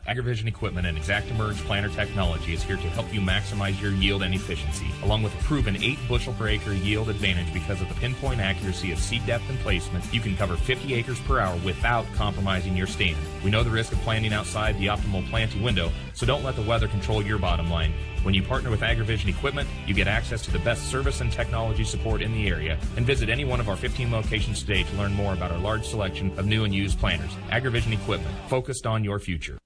AgriVision Equipment and ExactEmerge planter technology is here to help you maximize your yield and efficiency, along with a proven 8 bushel per acre yield advantage because of the pinpoint accuracy of seed depth and placement. You can cover 50 acres per hour without compromising your stand. We know the risk of planting outside the optimal planting window, so don't let the weather control your bottom line. When you partner with AgriVision Equipment, you get access to the best service and technology support in the area. And visit any one of our 15 locations today to learn more about our large selection of new and used planters. AgriVision Equipment, focused on your future.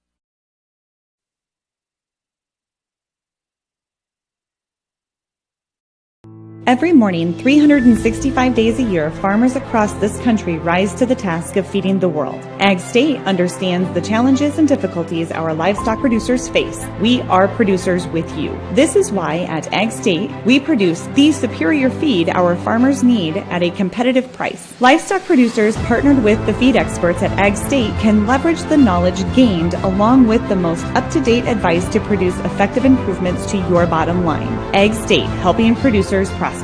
Every morning, 365 days a year, farmers across this country rise to the task of feeding the world. Ag State understands the challenges and difficulties our livestock producers face. We are producers with you. This is why at Ag State, we produce the superior feed our farmers need at a competitive price. Livestock producers partnered with the feed experts at Ag State can leverage the knowledge gained along with the most up-to-date advice to produce effective improvements to your bottom line. Ag State, helping producers prosper.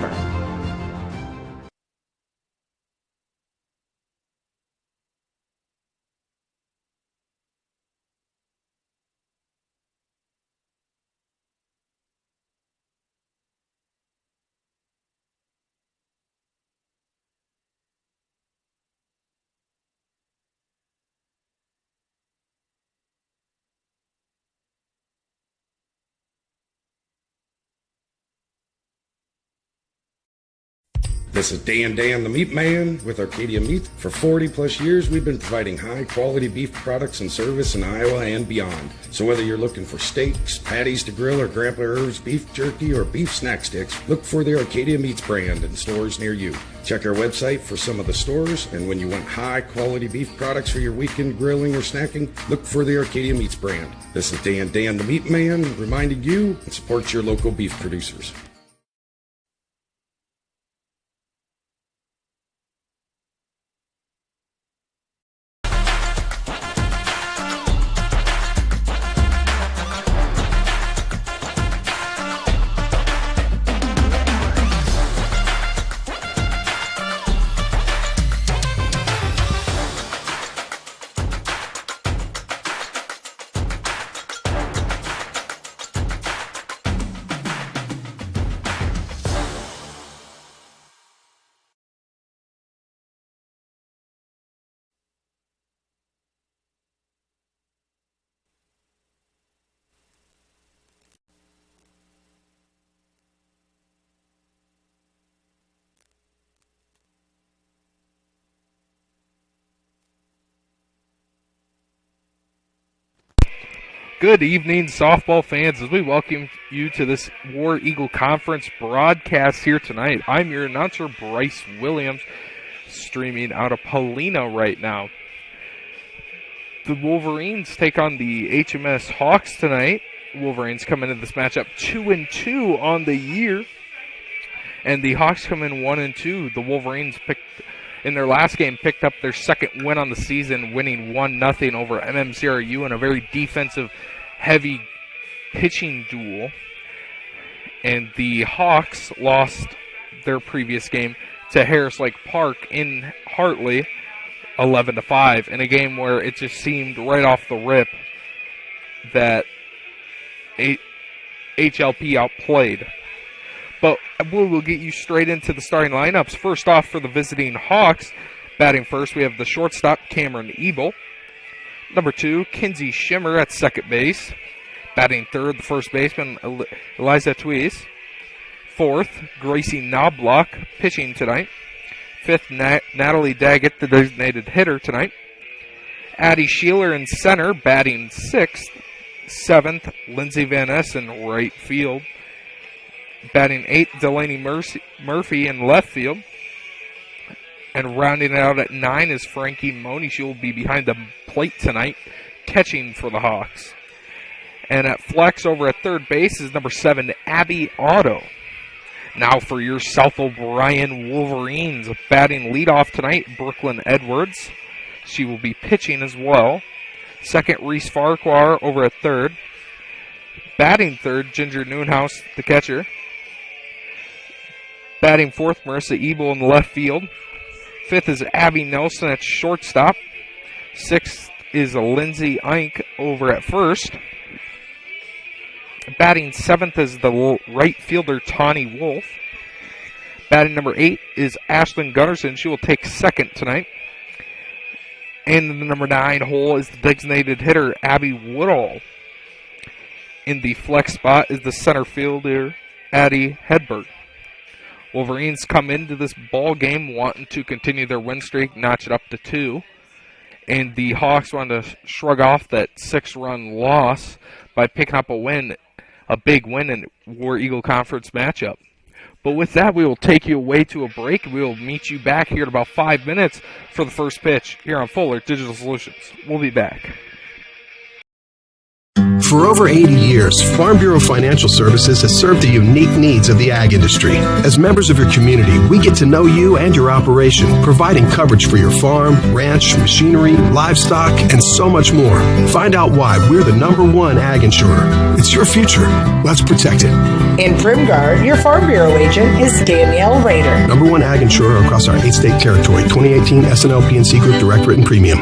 This is Dan the Meat Man with Arcadia Meat. For 40 plus years, we've been providing high quality beef products and service in Iowa and beyond. So whether you're looking for steaks, patties to grill, or Grandpa Irv's beef jerky or beef snack sticks, look for the Arcadia Meats brand in stores near you. Check our website for some of the stores, and when you want high quality beef products for your weekend grilling or snacking, look for the Arcadia Meats brand. This is Dan the Meat Man reminding you and support your local beef producers. Good evening, softball fans, as we welcome you to this War Eagle Conference broadcast here tonight. I'm your announcer, Bryce Williams, streaming out of Paulina right now. The Wolverines take on the HMS Hawks tonight. Wolverines come into this matchup 2-2 on the year, and the Hawks come in 1-2. The Wolverines in their last game picked up their second win on the season, winning 1-0 over MMCRU in a very defensive-heavy pitching duel. And the Hawks lost their previous game to Harris Lake Park in Hartley, 11-5, in a game where it just seemed right off the rip that HLP outplayed. But we'll get you straight into the starting lineups. First off, for the visiting Hawks, batting first, we have the shortstop, Cameron Ebel. Number 2, Kinsey Shimmer at second base. Batting third, the first baseman, Eliza Tweez. Fourth, Gracie Knobloch, pitching tonight. Fifth, Natalie Daggett, the designated hitter tonight. Addie Sheeler in center, batting sixth. Seventh, Lindsay Van Essen, right field. Batting 8th, Delaney Murphy in left field. And rounding it out at 9 is Frankie Moni. She will be behind the plate tonight, catching for the Hawks. And at flex over at third base is number 7, Abby Otto. Now for your South O'Brien Wolverines. Batting leadoff tonight, Brooklyn Edwards. She will be pitching as well. Second, Reese Farquhar over at third. Batting third, Ginger Noonhouse, the catcher. Batting fourth, Marissa Ebel in the left field. Fifth is Abby Nelson at shortstop. Sixth is Lindsay Eink over at first. Batting 7th is the right fielder, Tawny Wolf. Batting number 8 is Ashlyn Gunnarsson. She will take 2nd tonight. And in the number 9 hole is the designated hitter, Abby Woodall. In the flex spot is the center fielder, Addie Hedberg. Wolverines come into this ball game wanting to continue their win streak, notch it up to 2. And the Hawks want to shrug off that 6-run loss by picking up a big win in War Eagle Conference matchup. But with that, we will take you away to a break. We will meet you back here in about 5 minutes for the first pitch here on Fuller Digital Solutions. We'll be back. For over 80 years, Farm Bureau Financial Services has served the unique needs of the ag industry. As members of your community, we get to know you and your operation, providing coverage for your farm, ranch, machinery, livestock, and so much more. Find out why we're the #1 ag insurer. It's your future. Let's protect it. In Primgar, your Farm Bureau agent is Danielle Rader. #1 ag insurer across our 8-state territory. 2018 SNL PNC Group Direct Written Premium.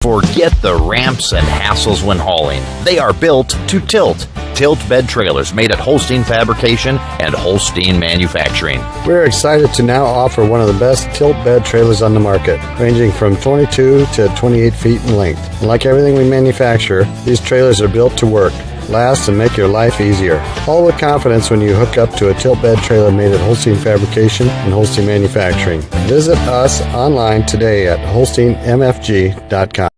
Forget the ramps and hassles when hauling. They are built to tilt. Tilt bed trailers made at Holstein Fabrication and Holstein Manufacturing. We're excited to now offer one of the best tilt bed trailers on the market, ranging from 22 to 28 feet in length. And like everything we manufacture, these trailers are built to work, last, and make your life easier. All with confidence when you hook up to a tilt bed trailer made at Holstein Fabrication and Holstein Manufacturing. Visit us online today at holsteinmfg.com.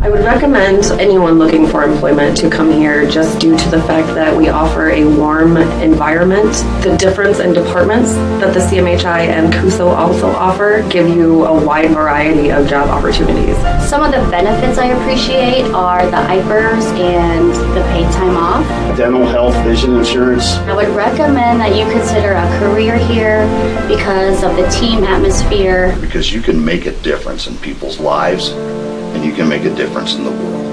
I would recommend anyone looking for employment to come here just due to the fact that we offer a warm environment. The difference in departments that the CMHI and CUSO also offer give you a wide variety of job opportunities. Some of the benefits I appreciate are the IPERS and the paid time off. Dental, health, vision insurance. I would recommend that you consider a career here because of the team atmosphere. Because you can make a difference in people's lives, and you can make a difference in the world.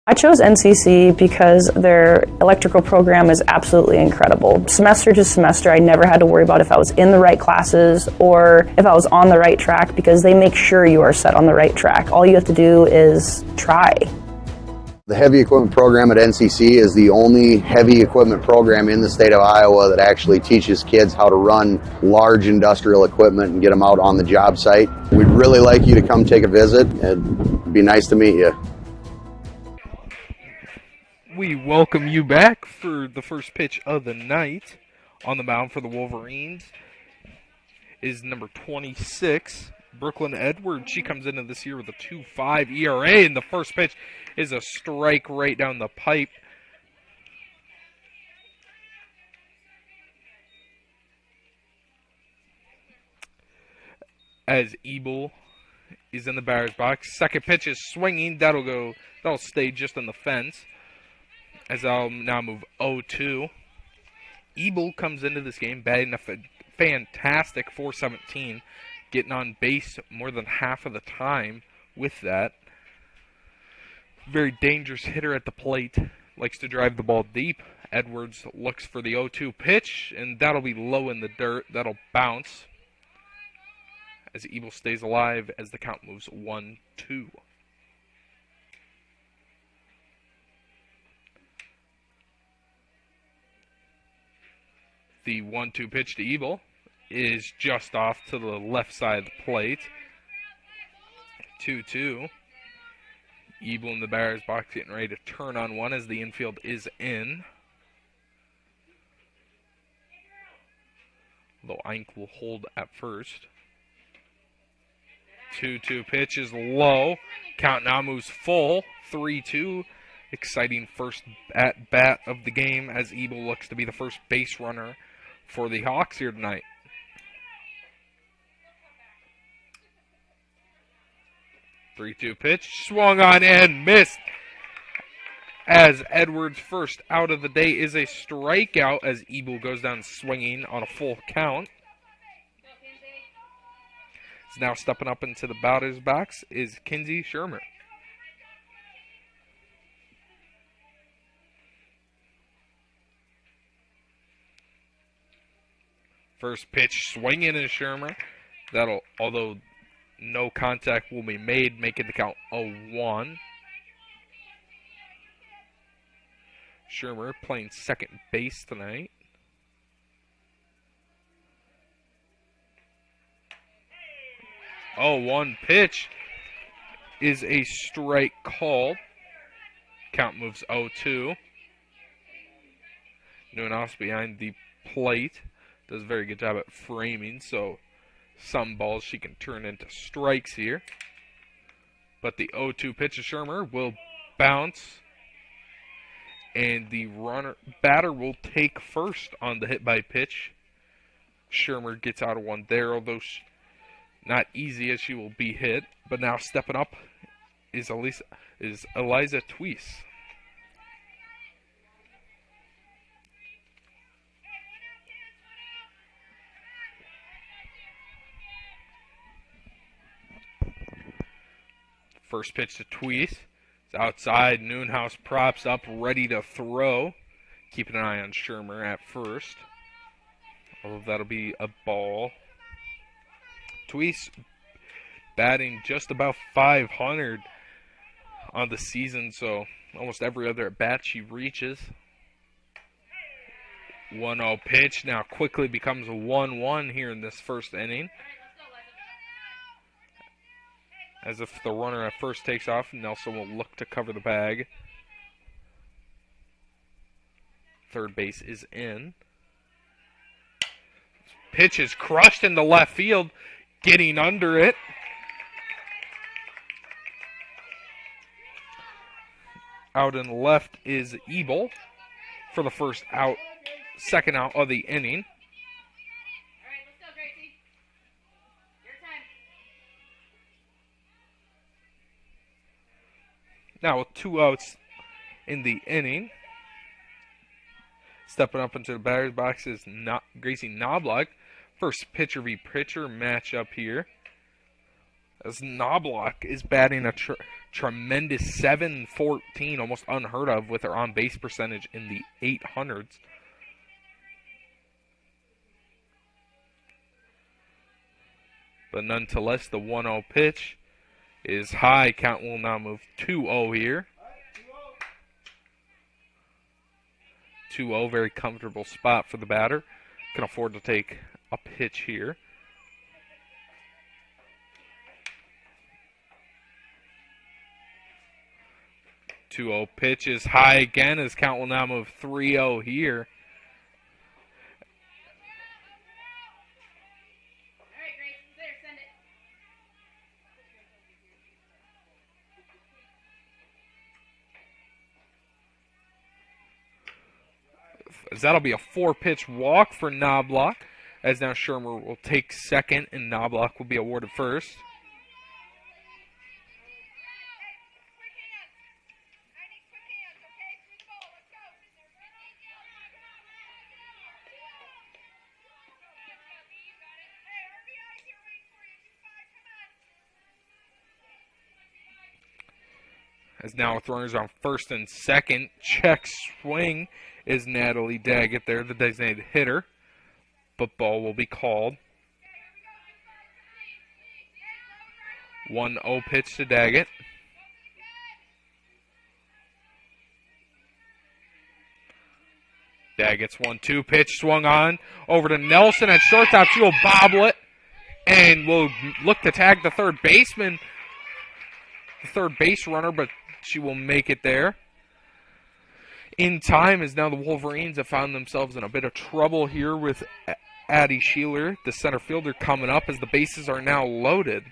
I chose NCC because their electrical program is absolutely incredible. Semester to semester, I never had to worry about if I was in the right classes or if I was on the right track, because they make sure you are set on the right track. All you have to do is try. The heavy equipment program at NCC is the only heavy equipment program in the state of Iowa that actually teaches kids how to run large industrial equipment and get them out on the job site. We'd really like you to come take a visit. It'd be nice to meet you. We welcome you back for the first pitch of the night. On the mound for the Wolverines is number 26, Brooklyn Edwards. She comes into this year with a 2.5 ERA, and the first pitch is a strike right down the pipe. As Ebel is in the batter's box. Second pitch is swinging. That'll stay just on the fence. As I'll now move 0-2. Ebel comes into this game batting a fantastic .417, getting on base more than half of the time with that. Very dangerous hitter at the plate. Likes to drive the ball deep. Edwards looks for the 0-2 pitch, and that'll be low in the dirt. That'll bounce as Ebel stays alive as the count moves 1-2. The 1-2 pitch to Ebel is just off to the left side of the plate. 2-2. Ebel in the batter's box getting ready to turn on one as the infield is in. Although Eink will hold at first. 2-2 pitch is low. Count now moves full. 3-2. Exciting first at bat of the game as Ebel looks to be the first base runner for the Hawks here tonight. Three-two pitch, swung on and missed. As Edwards' first out of the day is a strikeout as Ebel goes down swinging on a full count. Is now stepping up into the batter's box is Kinsey Shermer. First pitch swinging is Shermer. Although no contact will be made, making the count 0-1. Shermer playing second base tonight. Oh, 1 pitch is a strike called. Count moves 0-2. Newhouse behind the plate. Does a very good job at framing, so some balls she can turn into strikes here. But the 0-2 pitch of Shermer will bounce, and the batter will take first on the hit by pitch. Shermer gets out of one there, although not easy as she will be hit. But now stepping up is Eliza Tweese. First pitch to Tweese. It's outside. Newhouse props up, ready to throw. Keeping an eye on Shermer at first. Although that'll be a ball. Tweese batting just about 500 on the season, so almost every other at bat she reaches. 1-0 pitch now quickly becomes a 1-1 here in this first inning. As if the runner at first takes off, Nelson will look to cover the bag. Third base is in. Pitch is crushed into left field, getting under it. Out in left is Ebel for the second out of the inning. Now with 2 outs in the inning, stepping up into the batter's box is Gracie Knobloch. First pitcher v pitcher matchup here, as Knobloch is batting a tremendous 7-14, almost unheard of, with her on-base percentage in the 800s. But nonetheless, the 1-0 pitch is high. Count will now move 2-0 here. 2-0, very comfortable spot for the batter. Can afford to take a pitch here. Two-0 pitch is high again, as count will now move 3-0 here. As that'll be a 4-pitch walk for Knobloch, as now Shermer will take second and Knobloch will be awarded first. As now with runners on first and second, check swing is Natalie Daggett there, the designated hitter. But ball will be called. 1-0 pitch to Daggett. Daggett's 1-2 pitch swung on over to Nelson at shortstop. She will bobble it and will look to tag the third baseman, the third base runner, but she will make it there in time, as now the Wolverines have found themselves in a bit of trouble here with Addie Sheeler, the center fielder, coming up as the bases are now loaded.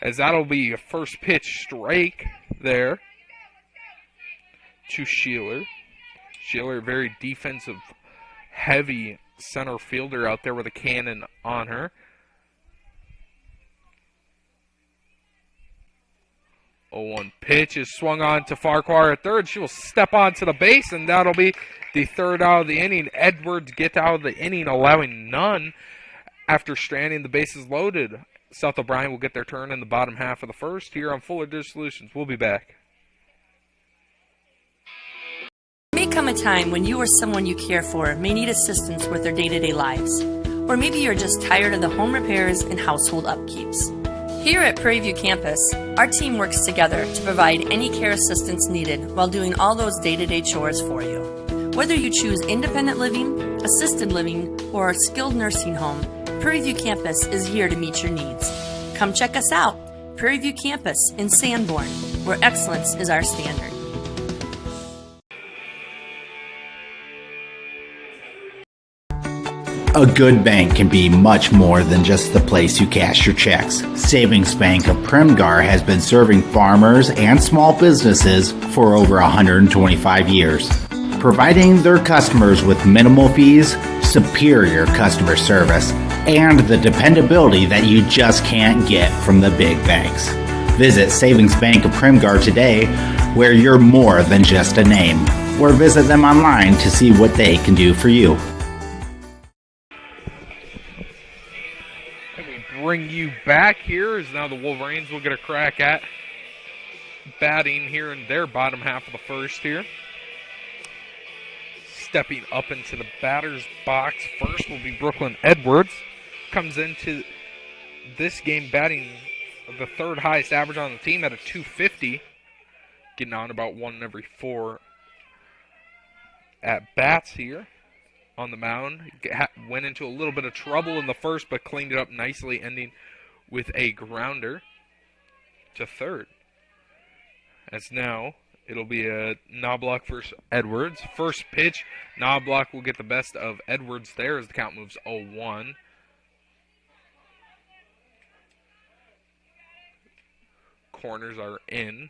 As that'll be a first pitch strike there to Sheeler. Sheeler, very defensive, heavy center fielder out there with a cannon on her. 0-1 pitch is swung on to Farquhar at third. She will step onto the base, and that'll be the third out of the inning. Edwards gets out of the inning, allowing none after stranding the bases loaded. South O'Brien will get their turn in the bottom half of the first here on Fuller Digital Solutions. We'll be back. There may come a time when you or someone you care for may need assistance with their day-to-day lives. Or maybe you're just tired of the home repairs and household upkeeps. Here at Prairie View Campus, our team works together to provide any care assistance needed while doing all those day-to-day chores for you. Whether you choose independent living, assisted living, or a skilled nursing home, Prairie View Campus is here to meet your needs. Come check us out, Prairie View Campus in Sanborn, where excellence is our standard. A good bank can be much more than just the place you cash your checks. Savings Bank of Primgar has been serving farmers and small businesses for over 125 years, providing their customers with minimal fees, superior customer service, and the dependability that you just can't get from the big banks. Visit Savings Bank of Primgar today, where you're more than just a name, or visit them online to see what they can do for you. Bring you back here as now the Wolverines will get a crack at batting here in their bottom half of the first here. Stepping up into the batter's box first will be Brooklyn Edwards. Comes into this game batting the third highest average on the team at a .250. Getting on about 1 in every 4 at bats here on the mound. Went into a little bit of trouble in the first, but cleaned it up nicely, ending with a grounder to third. As now it'll be a Knobloch versus Edwards. First pitch, Knobloch will get the best of Edwards there as the count moves 0-1. Corners are in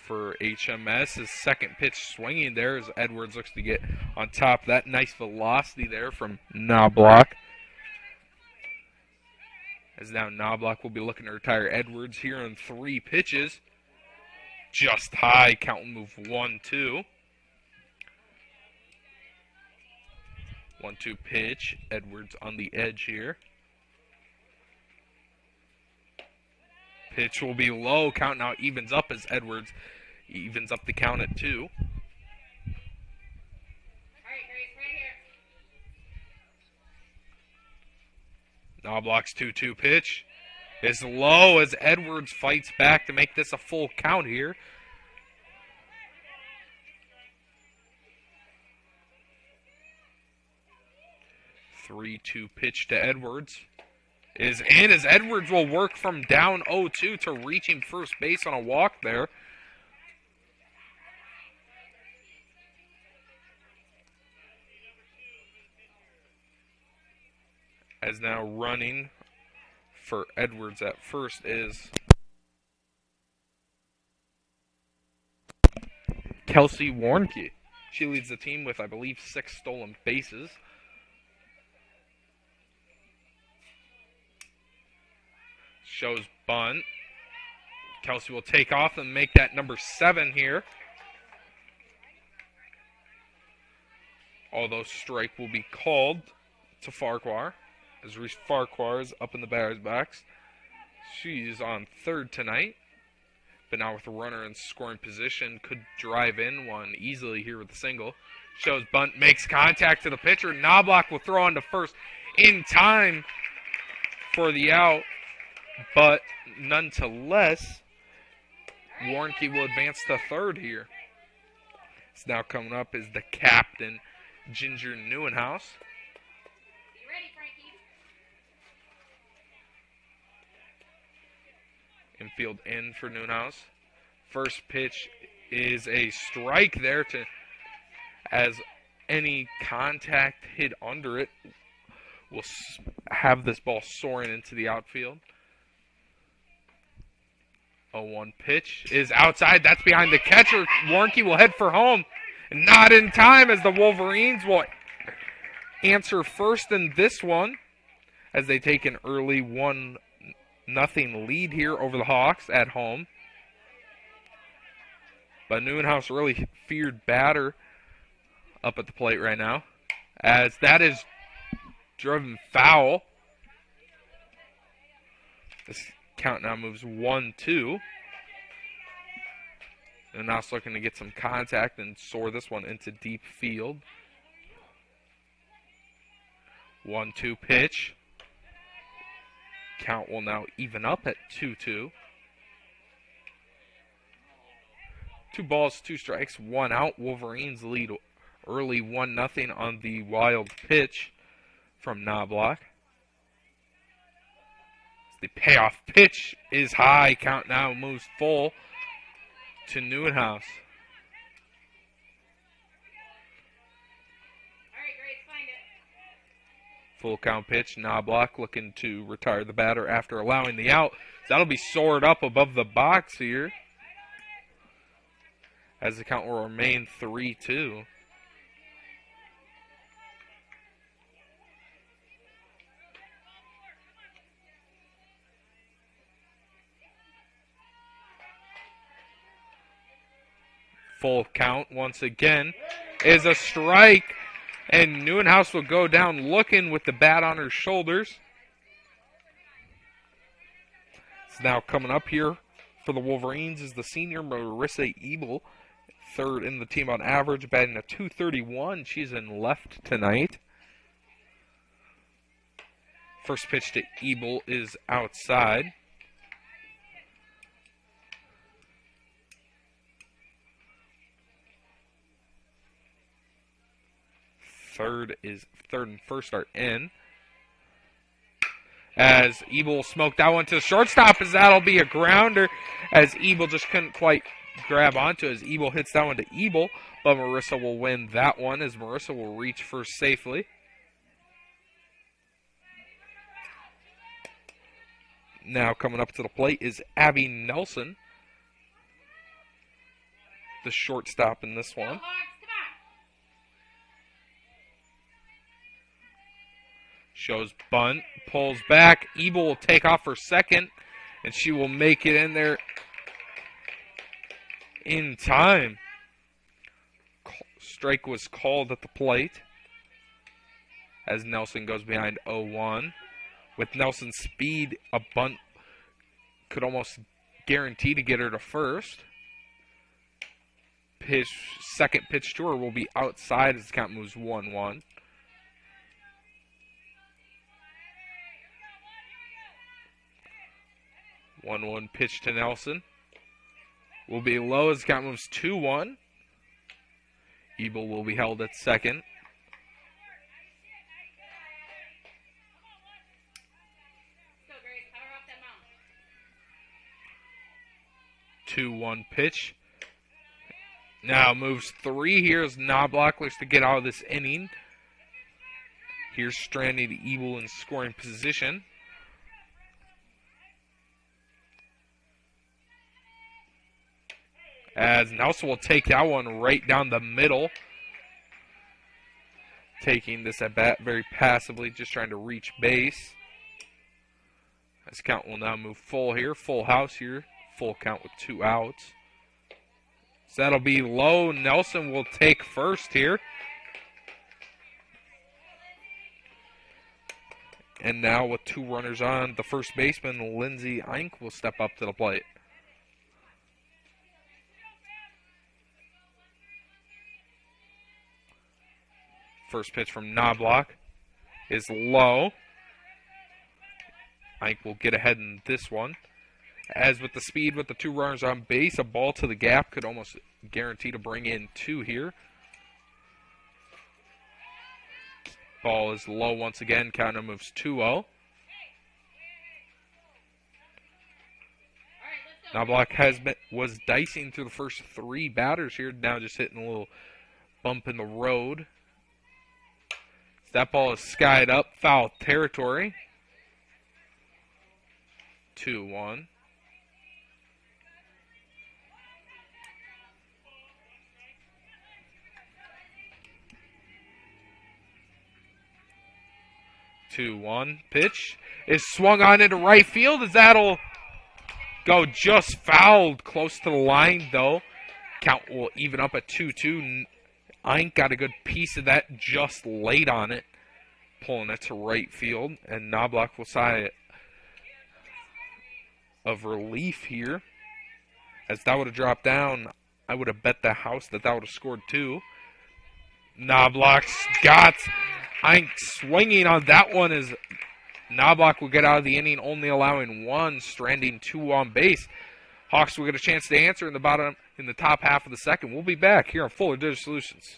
for HMS. His second pitch swinging there as Edwards looks to get on top of that. Nice velocity there from Knobloch. As now Knobloch will be looking to retire Edwards here on 3 pitches. Just high. Count will move 1-2. 1-2 pitch. Edwards on the edge here. Pitch will be low. Count now evens up as Edwards evens up the count at 2. Knobloch's 2-2 pitch is low as Edwards fights back to make this a full count here. Three-two pitch to Edwards is in as Edwards will work from down 0-2 to reaching first base on a walk there. As now running for Edwards at first is Kelsey Warnke. She leads the team with, I believe, 6 stolen bases. Shows bunt. Kelsey will take off and make that number 7 here. Although strike will be called to Farquhar. As Reese Farquhar is up in the batter's box. She's on third tonight. But now with a runner in scoring position, could drive in one easily here with a single. Shows bunt, makes contact to the pitcher. Knobloch will throw on to first in time for the out. But nonetheless, Warnke will advance to third here. It's now coming up is the captain, Ginger Neuenhaus. Infield in for Neuenhaus. First pitch is a strike there to, as any contact hit under it will have this ball soaring into the outfield. 0-1 pitch is outside. That's behind the catcher. Warnke will head for home. Not in time as the Wolverines will answer first in this one as they take an early 1-0 lead here over the Hawks at home. But Neuenhaus really feared batter up at the plate right now, as that is driven foul. This count now moves 1-2. And now looking to get some contact and soar this one into deep field. 1-2 pitch. Count will now even up at 2-2. 2 balls, 2 strikes, 1 out. Wolverines lead early 1-0 on the wild pitch from Knobloch. The payoff pitch is high. Count now moves full to Neuenhaus. Full count pitch. Knobloch looking to retire the batter after allowing the out. That'll be soared up above the box here, as the count will remain 3-2. Full count once again is a strike, and Neuenhaus will go down looking with the bat on her shoulders. It's now coming up here for the Wolverines is the senior Marissa Ebel, third in the team on average, batting a .231. She's in left tonight. First pitch to Ebel is outside. Third and first are in. As Ebel smoked that one to the shortstop, as that'll be a grounder, as Ebel just couldn't quite grab onto as Ebel hits that one to Ebel, but Marissa will win that one as Marissa will reach first safely. Now coming up to the plate is Abby Nelson, the shortstop in this one. Shows bunt, pulls back. Ebel will take off for second, and she will make it in there in time. Strike was called at the plate as Nelson goes behind 0-1. With Nelson's speed, a bunt could almost guarantee to get her to first. Second pitch to her will be outside as the count moves 1-1. One pitch to Nelson. Will be low as the count moves 2-1. Ebel will be held at second. 2-1 pitch. Now moves 3 here as Knobloch looks to get out of this inning. Here's stranded Ebel in scoring position. As Nelson will take that one right down the middle. Taking this at bat very passively, just trying to reach base. This count will now move full here. Full house here. Full count with 2 outs. So that'll be low. Nelson will take first here. And now with 2 runners on, the first baseman, Lindsay Eink, will step up to the plate. First pitch from Knobloch is low. Eink will get ahead in this one. As with the speed with the 2 runners on base, a ball to the gap could almost guarantee to bring in 2 here. Ball is low once again. Counter moves 2-0. Knobloch was dicing through the first 3 batters here. Now just hitting a little bump in the road. That ball is skied up. Foul territory. 2-1. Pitch is swung on into right field as that'll go just fouled. Close to the line, though. Count will even up at 2-2. Eink got a good piece of that just late on it. Pulling it to right field. And Knobloch will sigh of relief here. As that would have dropped down, I would have bet the house that would have scored 2. Knobloch's got Eink swinging on that one as Knobloch will get out of the inning, only allowing 1, stranding 2 on base. Hawks will get a chance to answer in the top half of the second. We'll be back here on Fuller Digital Solutions.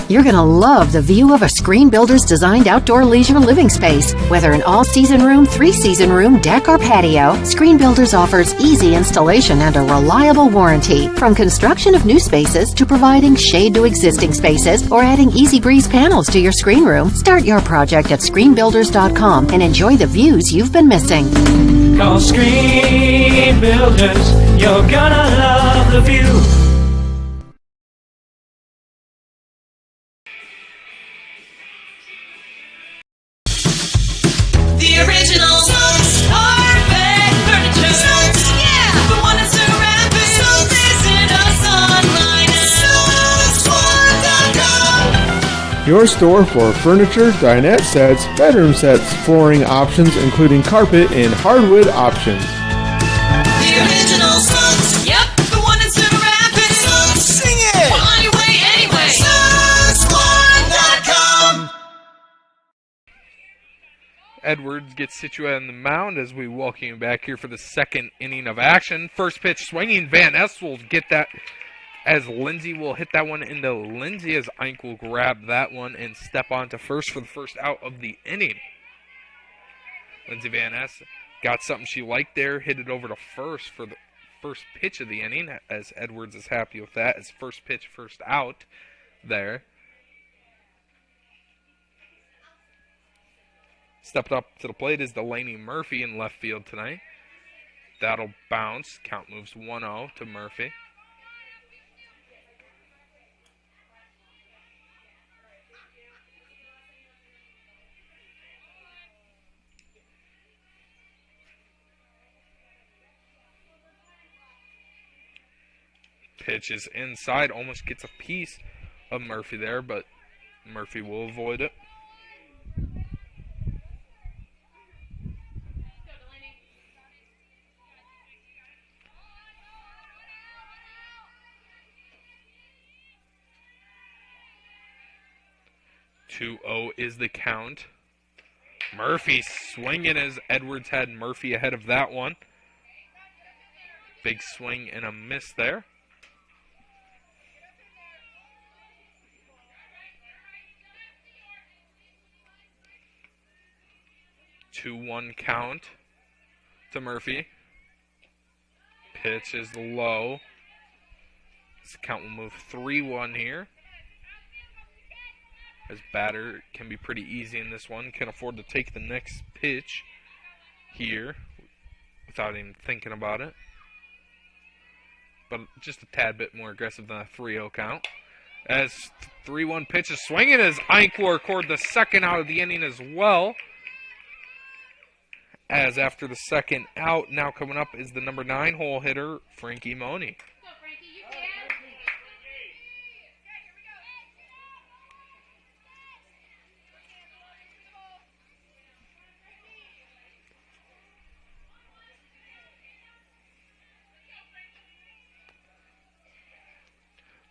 You're going to love the view of a Screen Builder's designed outdoor leisure living space. Whether an all-season room, 3-season room, deck, or patio, Screen Builders offers easy installation and a reliable warranty. From construction of new spaces to providing shade to existing spaces or adding Easy Breeze panels to your screen room, start your project at screenbuilders.com and enjoy the views you've been missing. Call Screen Builders. You're gonna love the view. The original carpet furniture. Yeah, the one that's ceramic. So visit us online at Your store for furniture, dinette sets, bedroom sets, flooring options, including carpet and hardwood options. The original Suds. Yep, the one that's ceramic. Suds. Sing it. Well, on your way anyway. Sudsquad.com. Edwards gets situated on the mound as we welcome him back here for the second inning of action. First pitch swinging. Van Ness will get that as Lindsay will hit that one into Lindsay as Eink will grab that one and step on to first for the first out of the inning. Lindsay Van Ness got something she liked there, hit it over to first for the first pitch of the inning as Edwards is happy with that as first pitch, first out there. Stepped up to the plate is Delaney Murphy in left field tonight. That'll bounce. Count moves 1-0 to Murphy. Pitch is inside, almost gets a piece of Murphy there, but Murphy will avoid it. "2-0 is the count. Murphy swinging as Edwards had Murphy ahead of that one. Big swing and a miss there. "2-1 count to Murphy. Pitch is low. This count will move 3-1 here. As batter can be pretty easy in this one. Can afford to take the next pitch here without even thinking about it. But just a tad bit more aggressive than a 3-0 count. As 3-1 pitch is swinging as Ike will record the second out of the inning as well. As after the second out, now coming up is the number 9 hole hitter, Frankie Money.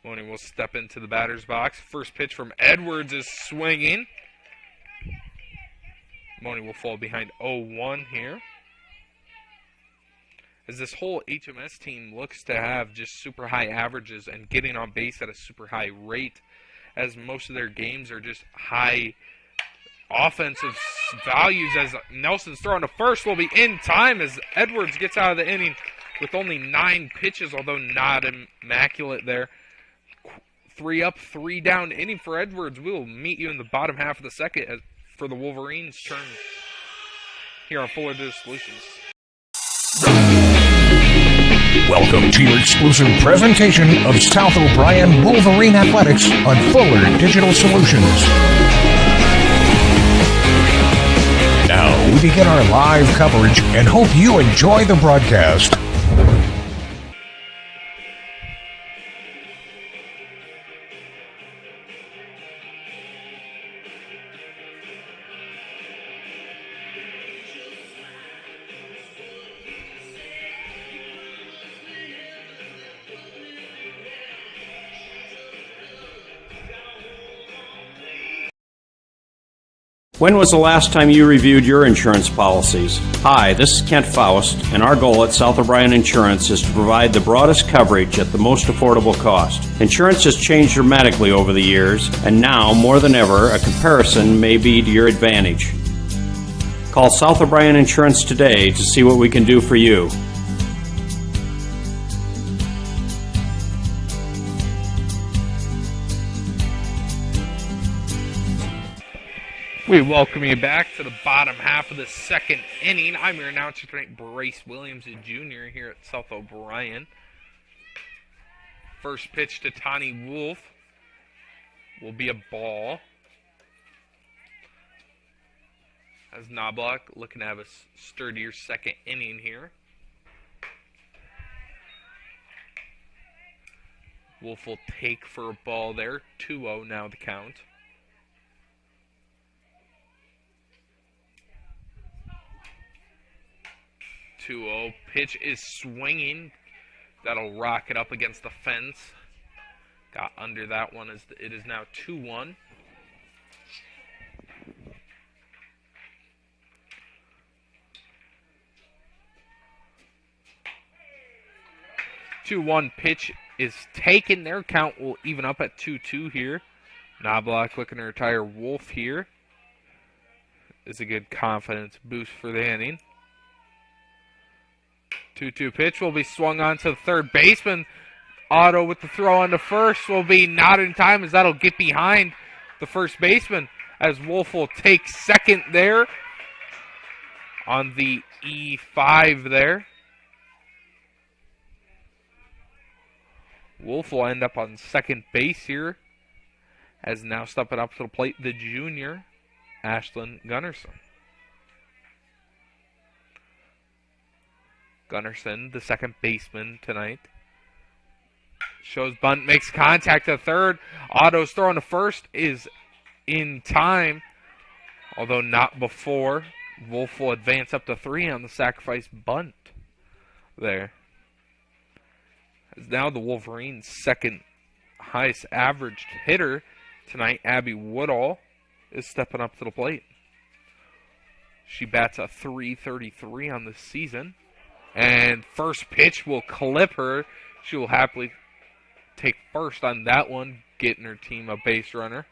Money will step into the batter's box. First pitch from Edwards is swinging. Money will fall behind 0-1 here. As this whole HMS team looks to have just super high averages and getting on base at a super high rate, as most of their games are just high offensive values. As Nelson's throwing to first will be in time as Edwards gets out of the inning with only 9 pitches, although not immaculate there. 3 up, 3 down inning for Edwards. We will meet you in the bottom half of the second for the Wolverines' turn here on Fuller Digital Solutions. Welcome to your exclusive presentation of South O'Brien Wolverine Athletics on Fuller Digital Solutions. Now we begin our live coverage and hope you enjoy the broadcast. When was the last time you reviewed your insurance policies? Hi, this is Kent Faust, and our goal at South O'Brien Insurance is to provide the broadest coverage at the most affordable cost. Insurance has changed dramatically over the years, and now, more than ever, a comparison may be to your advantage. Call South O'Brien Insurance today to see what we can do for you. We welcome you back to the bottom half of the second inning. I'm your announcer tonight, Bryce Williams Jr. here at South O'Brien. First pitch to Tawny Wolf will be a ball. As Knobloch looking to have a sturdier second inning here. Wolf will take for a ball there. 2-0 now the count. Pitch is swinging. That'll rock it up against the fence. Got under that one. It is now 2-1. Pitch is taken. Their count will even up at 2-2 here. Knobloch looking to retire Wolf here. Is a good confidence boost for the inning. 2-2 pitch will be swung on to the third baseman. Otto with the throw on to first will be not in time as that'll get behind the first baseman as Wolf will take second there on the E5 there. Wolf will end up on second base here as now stepping up to the plate the junior Ashlyn Gunnarsson. Gunnarsson, the second baseman tonight. Shows bunt, makes contact to third. Otto's throw to first is in time, although not before. Wolf will advance up to 3 on the sacrifice bunt there. As now the Wolverines' second highest averaged hitter tonight, Abby Woodall, is stepping up to the plate. She bats a .333 on the season. And first pitch will clip her. She will happily take first on that one, getting her team a base runner.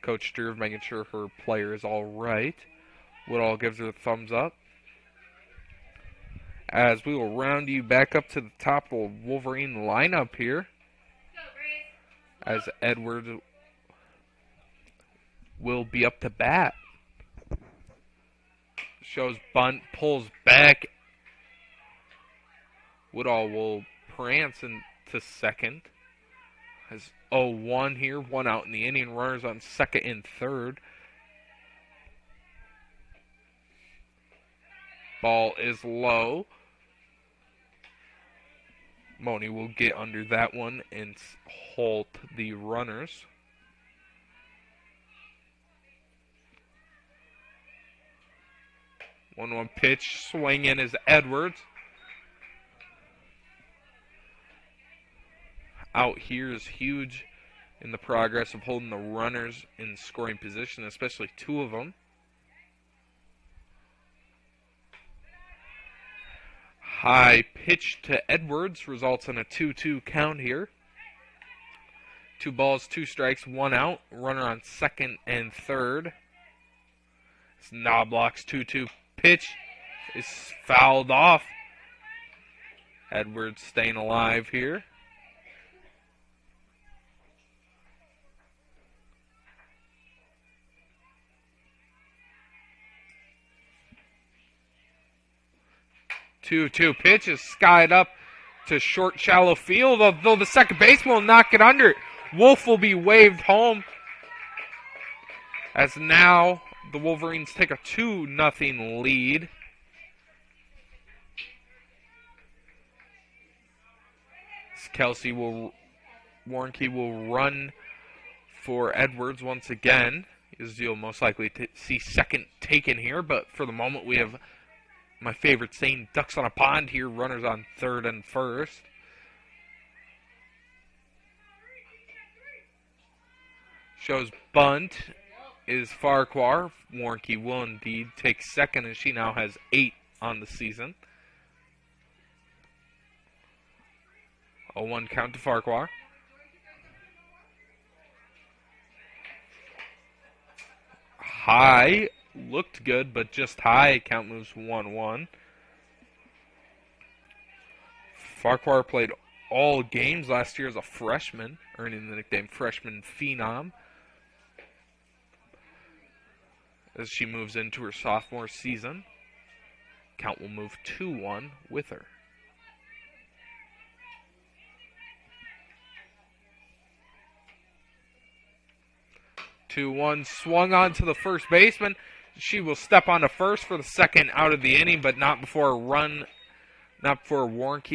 Coach Struve making sure her player is all right. Woodall gives her a thumbs up. As we will round you back up to the top of the Wolverine lineup here. As Edwards will be up to bat. Shows bunt, pulls back. Woodall will prance into second. Has 0-1 here, 1 out in the inning. Runners on second and third. Ball is low. Moni will get under that one and halt the runners. One pitch, swing in is Edwards. Out here is huge in the progress of holding the runners in scoring position, especially 2 of them. High pitch to Edwards results in a 2-2 count here. 2 balls, 2 strikes, 1 out. Runner on second and third. It's Knobloch's 2-2 pitch is fouled off. Edwards staying alive here. Two pitch is skied up to short, shallow field, although the second baseman will knock it under. Wolf will be waved home. As now the Wolverines take a 2-0 lead. Warnke will run for Edwards once again, as you'll most likely see second taken here, but for the moment we have my favorite saying, ducks on a pond here, runners on third and first. Shows bunt is Farquhar. Warnke will indeed take second, and she now has 8 on the season. 0-1 count to Farquhar. High. Looked good, but just high. Count moves 1-1. Farquhar played all games last year as a freshman, earning the nickname Freshman Phenom. As she moves into her sophomore season, count will move 2-1 with her. 2-1 swung on to the first baseman. She will step on to first for the second out of the inning, but not before Warnke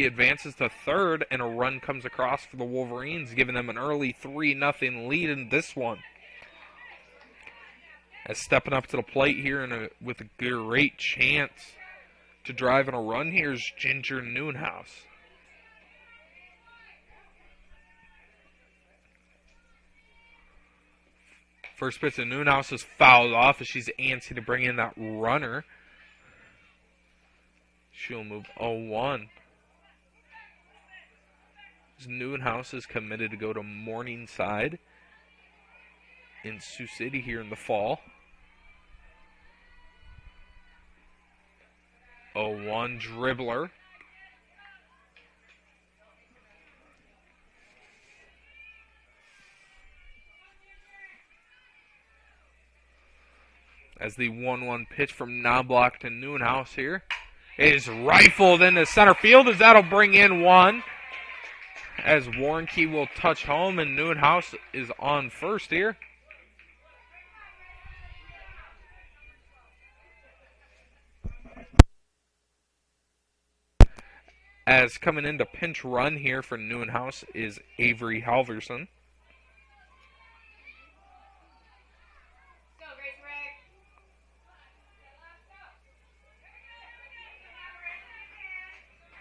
advances to third, and a run comes across for the Wolverines, giving them an early 3-0 lead in this one. As stepping up to the plate here with a great chance to drive in a run, here's Ginger Noonhouse. First pitch to Noonhouse is fouled off as she's antsy to bring in that runner. She'll move 0-1. As Noonhouse is committed to go to Morningside in Sioux City here in the fall. 0-1 dribbler. As the 1-1 pitch from Knobloch to Noonhouse here is rifled into center field, as that'll bring in one. As Warnke will touch home and Noonhouse is on first here. As coming into pinch run here for Neuenhuis is Avery Halverson.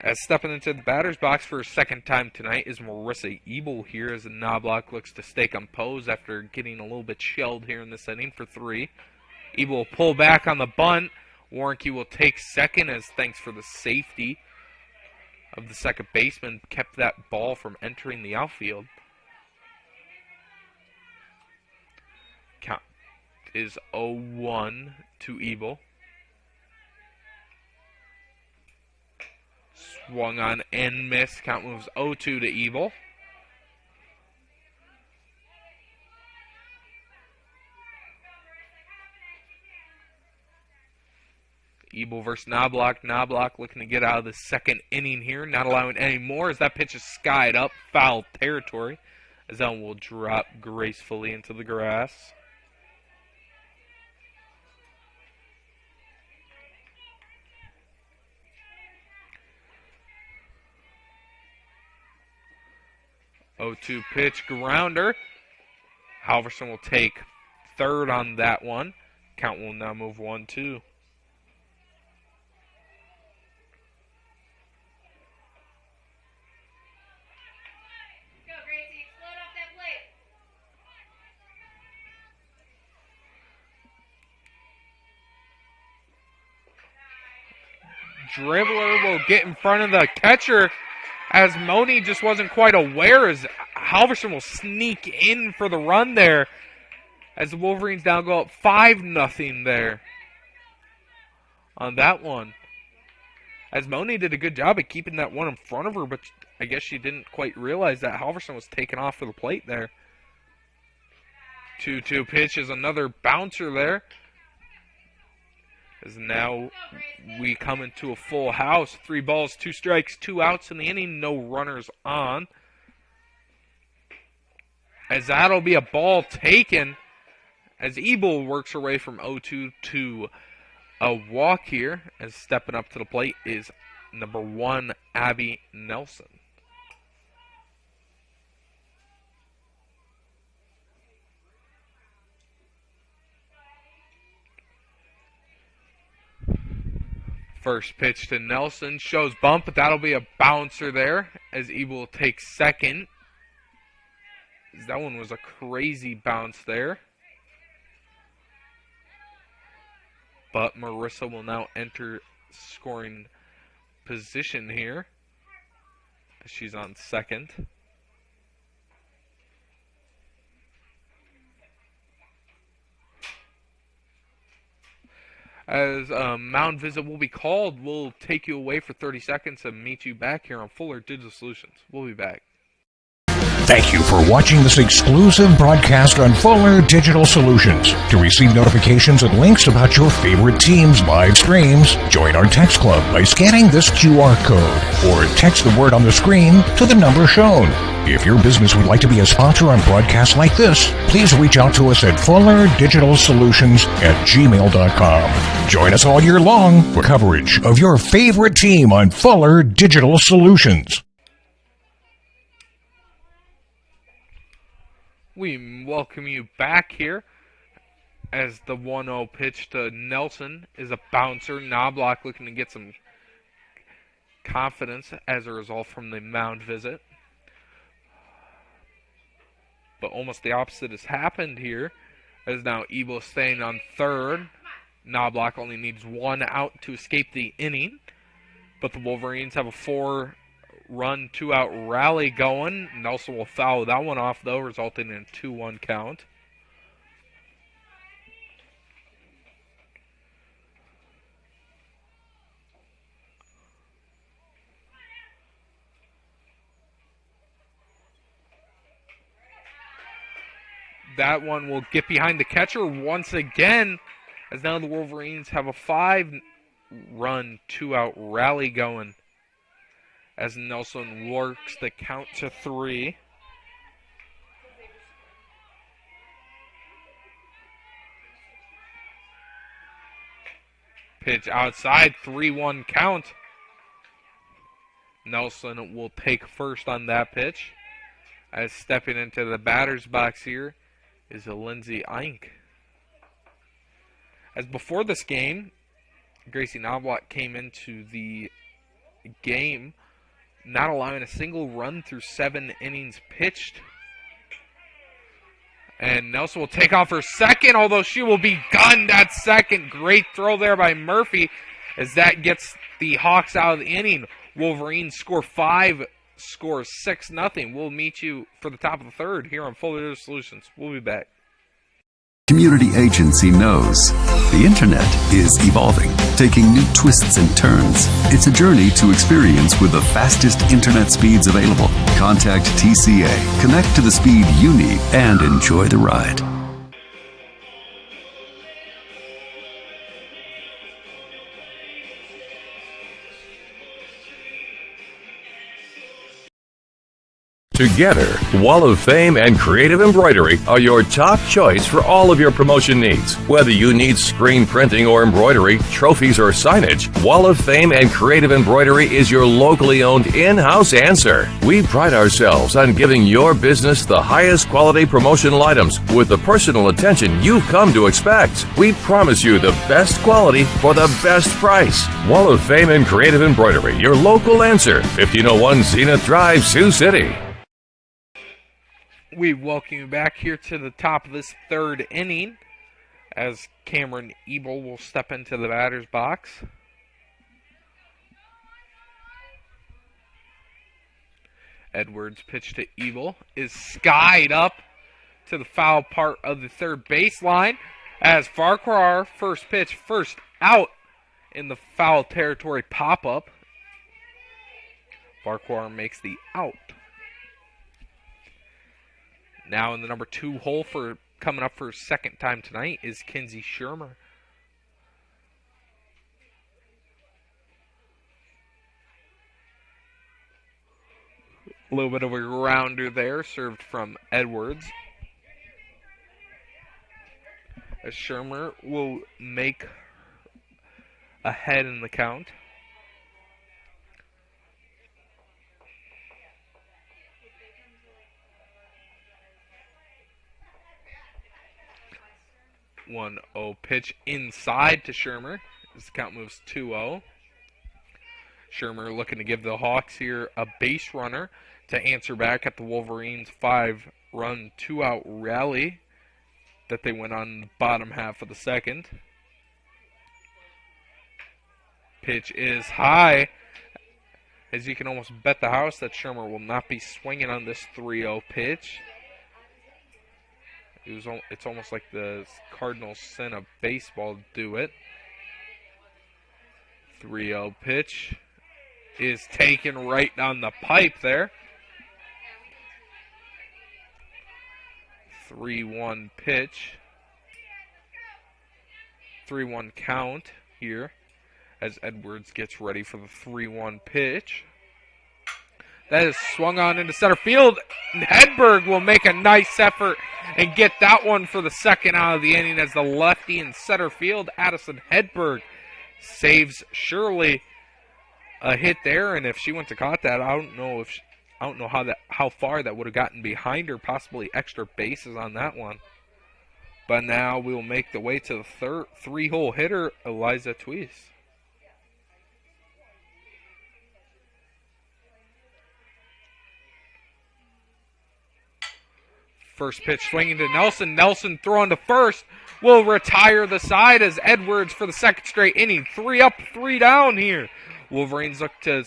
As stepping into the batter's box for a second time tonight is Marissa Ebel here as Knobloch looks to stay composed after getting a little bit shelled here in this inning for 3. Ebel will pull back on the bunt. Warnke will take second as thanks for the safety of the second baseman kept that ball from entering the outfield. Count is 0-1 to Ebel. Swung on and missed. Count moves 0-2 to Ebel. Ebel versus Knobloch. Knobloch looking to get out of the second inning here. Not allowing any more as that pitch is skied up. Foul territory. As that one will drop gracefully into the grass. Oh-2 pitch, grounder. Halverson will take third on that one. Count will now move 1-2. Dribbler will get in front of the catcher as Moni just wasn't quite aware as Halverson will sneak in for the run there as the Wolverines now go up 5-0 there on that one. As Moni did a good job at keeping that one in front of her, but I guess she didn't quite realize that Halverson was taken off for the plate there. 2-2 pitch is another bouncer there. As now we come into a full house. 3 balls, 2 strikes, 2 outs in the inning. No runners on. As that'll be a ball taken. As Ebel works her way from 0-2 to a walk here. As stepping up to the plate is number 1, Abby Nelson. First pitch to Nelson shows bump, but that'll be a bouncer there as Ebel takes second. That one was a crazy bounce there. But Marissa will now enter scoring position here. She's on second. As a mound visit will be called, we'll take you away for 30 seconds and meet you back here on Fuller Digital Solutions. We'll be back. Thank you for watching this exclusive broadcast on Fuller Digital Solutions. To receive notifications and links about your favorite team's live streams, join our text club by scanning this QR code or text the word on the screen to the number shown. If your business would like to be a sponsor on broadcasts like this, please reach out to us at fullerdigitalsolutions@gmail.com. Join us all year long for coverage of your favorite team on Fuller Digital Solutions. We welcome you back here as the 1-0 pitch to Nelson is a bouncer. Knobloch looking to get some confidence as a result from the mound visit. But almost the opposite has happened here as now Ebel staying on third. Knobloch only needs 1 out to escape the inning. But the Wolverines have a 4-run, 2-out rally going. Nelson will foul that one off, though, resulting in a 2-1 count. That one will get behind the catcher once again, as now the Wolverines have a 5-run, 2-out rally going. As Nelson works the count to 3. Pitch outside, 3-1 count. Nelson will take first on that pitch. As stepping into the batter's box here is a Lindsay Eink. As before this game, Gracie Knobloch came into the game not allowing a single run through 7 innings pitched. And Nelson will take off her second, although she will be gunned at second. Great throw there by Murphy as that gets the Hawks out of the inning. Wolverines score 5, scores 6-0. We'll meet you for the top of the third here on Fuller Digital Solutions. We'll be back. Community Agency knows the internet is evolving, taking new twists and turns. It's a journey to experience with the fastest internet speeds available. Contact TCA, connect to the speed you need, and enjoy the ride. Together, Wall of Fame and Creative Embroidery are your top choice for all of your promotion needs. Whether you need screen printing or embroidery, trophies or signage, Wall of Fame and Creative Embroidery is your locally owned in-house answer. We pride ourselves on giving your business the highest quality promotional items with the personal attention you've come to expect. We promise you the best quality for the best price. Wall of Fame and Creative Embroidery, your local answer. 1501 Zenith Drive, Sioux City. We welcome you back here to the top of this third inning as Cameron Ebel will step into the batter's box. Edwards' pitch to Ebel is skied up to the foul part of the third baseline as Farquhar, first pitch, first out in the foul territory pop-up. Farquhar makes the out. Now in the number 2 hole for coming up for a second time tonight is Kinsey Shermer. A little bit of a rounder there, served from Edwards. As Shermer will make a head in the count. One 1-0 pitch inside to Shermer as the count moves 2-0. Shermer looking to give the Hawks here a base runner to answer back at the Wolverines' 5-run, 2-out rally that they went on the bottom half of the second. Pitch is high, as you can almost bet the house that Shermer will not be swinging on this 3-0 pitch. It's almost like the Cardinals sin of baseball do it. 3-0 pitch is taken right down the pipe there. 3-1 pitch. 3-1 count here as Edwards gets ready for the 3-1 pitch. That is swung on into center field. Hedberg will make a nice effort and get that one for the second out of the inning as the lefty in center field, Addison Hedberg, saves Shirley a hit there. And if she went to caught that, I don't know how far that would have gotten behind her, possibly extra bases on that one. But now we will make the way to the 3-hole hitter, Eliza Tweese. First pitch swinging to Nelson. Nelson throwing to first. Will retire the side as Edwards for the second straight inning. 3 up, 3 down here. Wolverines look to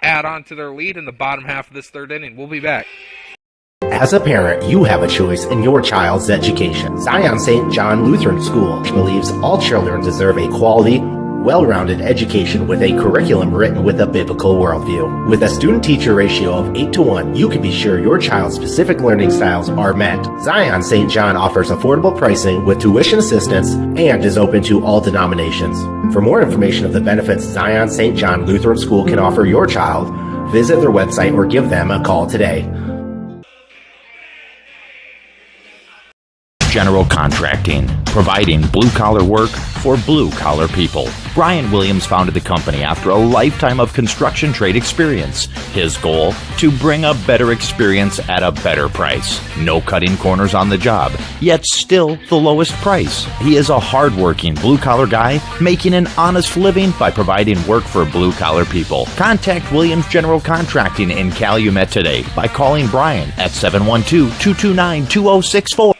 add on to their lead in the bottom half of this third inning. We'll be back. As a parent, you have a choice in your child's education. Zion St. John Lutheran School believes all children deserve a quality, well-rounded education with a curriculum written with a biblical worldview. With a student-teacher ratio of 8-to-1, you can be sure your child's specific learning styles are met. Zion St. John offers affordable pricing with tuition assistance and is open to all denominations. For more information of the benefits Zion St. John Lutheran School can offer your child, visit their website or give them a call today. General Contracting, providing blue-collar work for blue-collar people. Brian Williams founded the company after a lifetime of construction trade experience. His goal? To bring a better experience at a better price. No cutting corners on the job, yet still the lowest price. He is a hard-working blue-collar guy making an honest living by providing work for blue-collar people. Contact Williams General Contracting in Calumet today by calling Brian at 712-229-2064.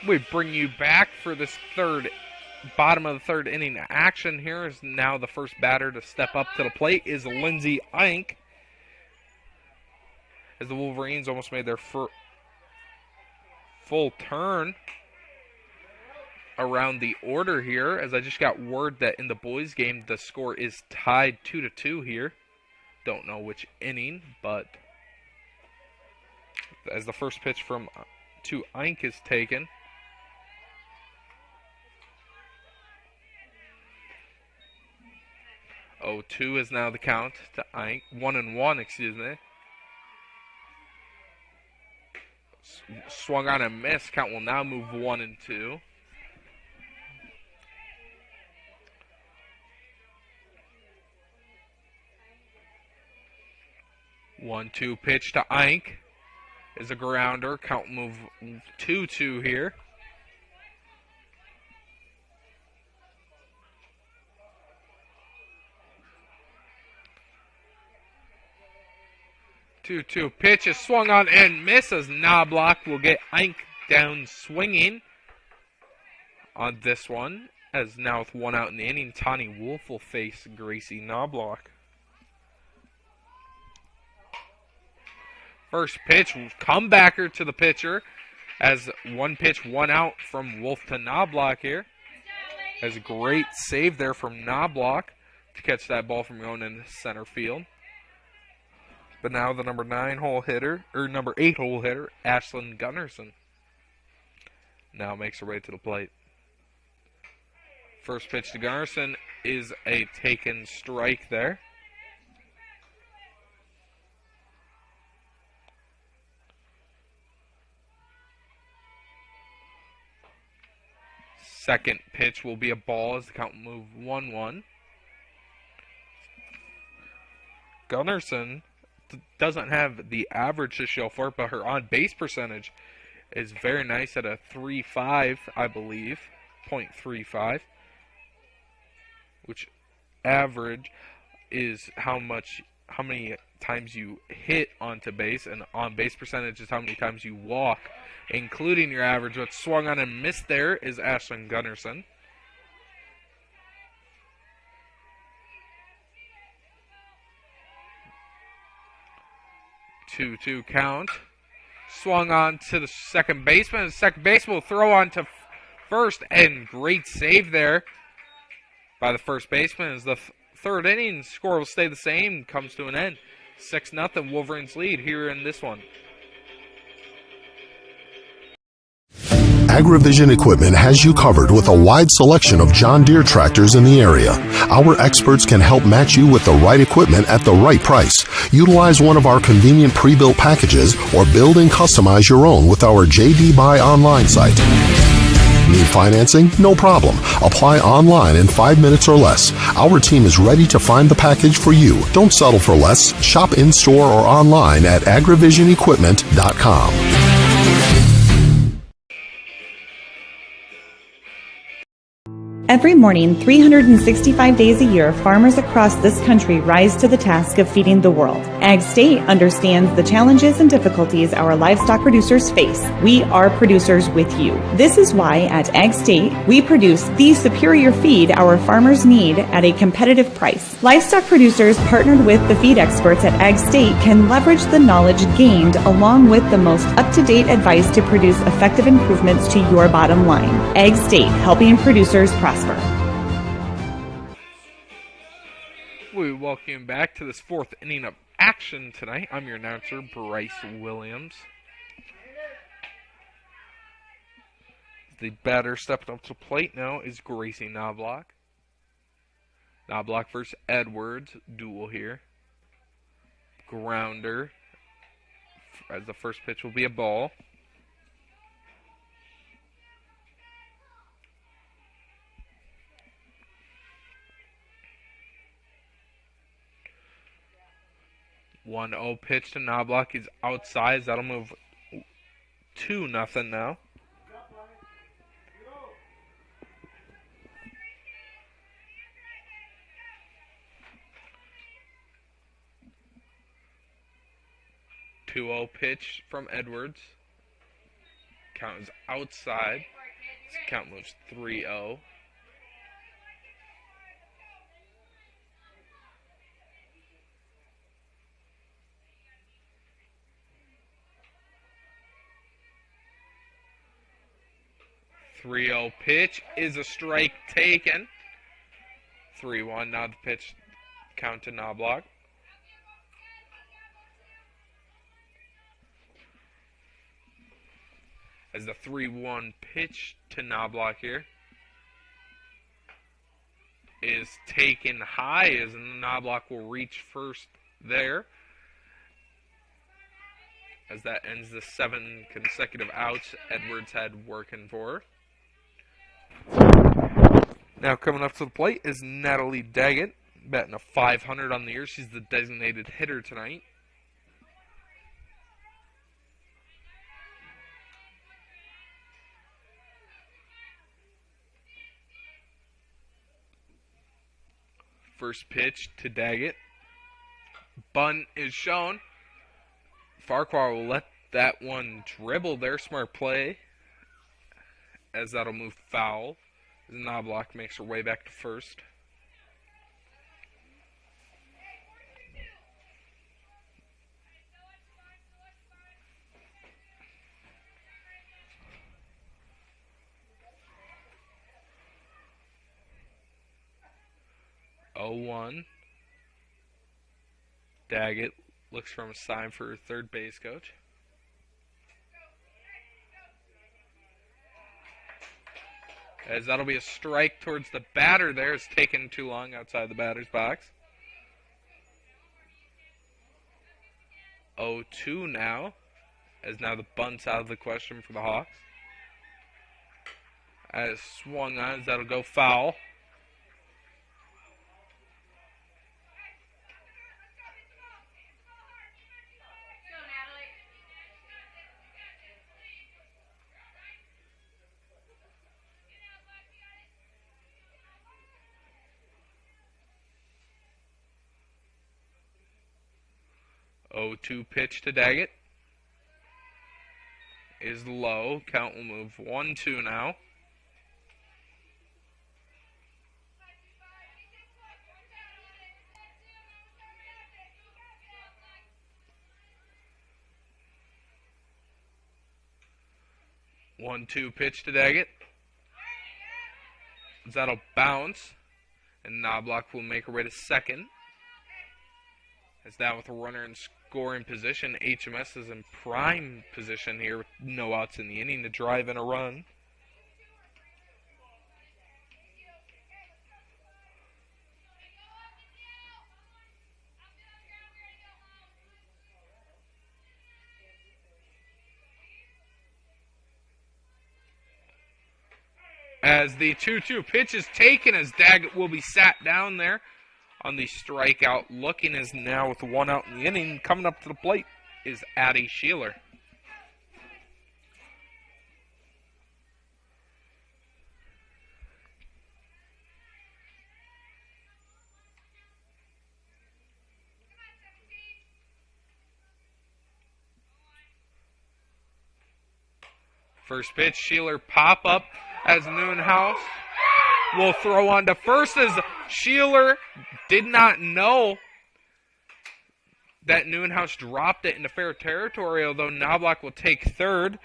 We bring you back for this bottom of the third inning action. Here is now the first batter to step up to the plate is Lindsey Ink, as the Wolverines almost made their full turn around the order here, as I just got word that in the boys game the score is tied 2-2 here. Don't know which inning, but as the first pitch to Ink is taken. 0-2 is now the count to Ink. 1-1, excuse me. Swung on and missed. Count will now move 1-2. One-two pitch to Ink is a grounder. Count move 2-2 here. 2-2 pitch is swung on and misses. Knobloch will get Ink down swinging on this one. As now with one out in the inning, Tawny Wolf will face Gracie Knobloch. First pitch, comebacker to the pitcher. As one pitch, one out from Wolf to Knobloch here. As a great save there from Knobloch to catch that ball from going into center field. But now the number 8 hole hitter, Ashlyn Gunnarsson, now makes her way to the plate. First pitch to Gunnarsson is a taken strike there. Second pitch will be a ball as the count will move 1-1. Gunnarsson doesn't have the average to show for it, but her on-base percentage is very nice at a 3.5, I believe, .35, which average is how many times you hit onto base, and on-base percentage is how many times you walk, including your average. What swung on and missed there is Ashlyn Gunnarsson. 2-2 count. Swung on to the second baseman. The second baseman will throw on to first, and great save there by the first baseman. As the third inning score will stay the same, comes to an end. 6-0 Wolverines lead here in this one. AgriVision Equipment has you covered with a wide selection of John Deere tractors in the area. Our experts can help match you with the right equipment at the right price. Utilize one of our convenient pre-built packages or build and customize your own with our JD Buy online site. Need financing? No problem. Apply online in 5 minutes or less. Our team is ready to find the package for you. Don't settle for less. Shop in-store or online at agrivisionequipment.com. Every morning, 365 days a year, farmers across this country rise to the task of feeding the world. Ag State understands the challenges and difficulties our livestock producers face. We are producers with you. This is why at Ag State, we produce the superior feed our farmers need at a competitive price. Livestock producers partnered with the feed experts at Ag State can leverage the knowledge gained along with the most up-to-date advice to produce effective improvements to your bottom line. Ag State, helping producers prosper. We welcome you back to this fourth inning of action tonight. I'm your announcer, Bryce Williams. The batter stepping up to the plate now is Gracie Knobloch. Knobloch versus Edwards, duel here. grounder, as the first pitch will be a ball. One 0 pitch to Knobloch. He's outside. That'll move 2-0 now. Two 0 pitch from Edwards. Count is outside. Count moves 3-0. Pitch is a strike taken. 3-1. Now the pitch count to Knobloch. As the 3-1 pitch to Knobloch here is taken high, as Knobloch will reach first there. As that ends the 7 consecutive outs Edwards had working for. Now coming up to the plate is Natalie Daggett, batting a .500 on the year. She's the designated hitter tonight. First pitch to Daggett. Bunt is shown. Farquhar will let that one dribble there. Smart play. As that'll move foul. Knobloch makes her way back to first. Daggett looks from a sign for her third base coach. As that'll be a strike towards the batter there. It's taken too long outside the batter's box. 0-2 now. As now the bunt's out of the question for the Hawks. As swung on, that'll go foul. Two pitch to Daggett is low. Count will move 1-2 now. One-two pitch to Daggett. That'll bounce, and Knobloch will make her way to second. As now with a runner in scoring position, HMS is in prime position here with no outs in the inning to drive in a run. As the 2-2 pitch is taken, as Daggett will be sat down there on the strikeout. Looking is now with one out in the inning. Coming up to the plate is Addie Sheeler. First pitch, Sheeler pop up as Noonhouse will throw on to first, as Sheeler did not know that Noonhouse dropped it into fair territory, although Knobloch will take third.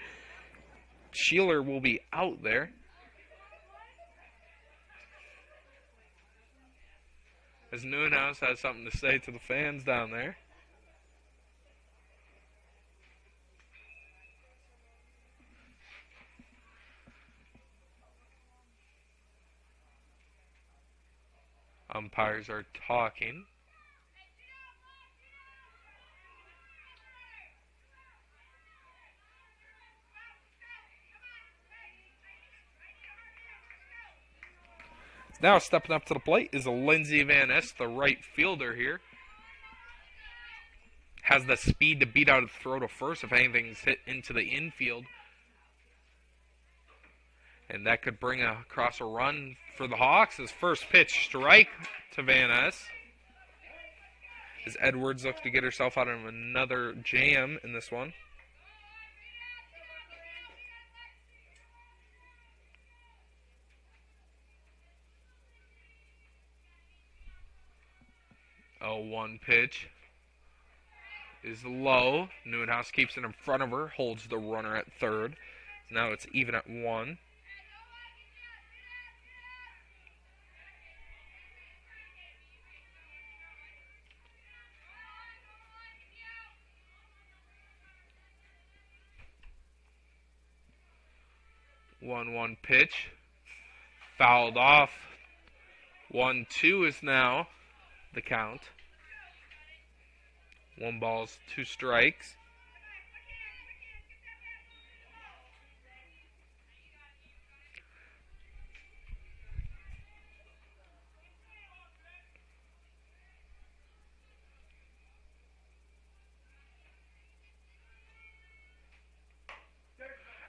Sheeler will be out there. As Noonhouse has something to say to the fans down there. Umpires are talking. Now stepping up to the plate is Lindsey Van Ness, the right fielder here. Has the speed to beat out a throw to first if anything's hit into the infield. And that could bring across a run for the Hawks. His first pitch strike to Van Ness. As Edwards looks to get herself out of another jam in this one. Oh, 1 pitch is low. Neuenhouse keeps it in front of her, holds the runner at third. Now it's even at 1. One pitch. Fouled off. 1-2 is now the count. 1 ball, 2 strikes.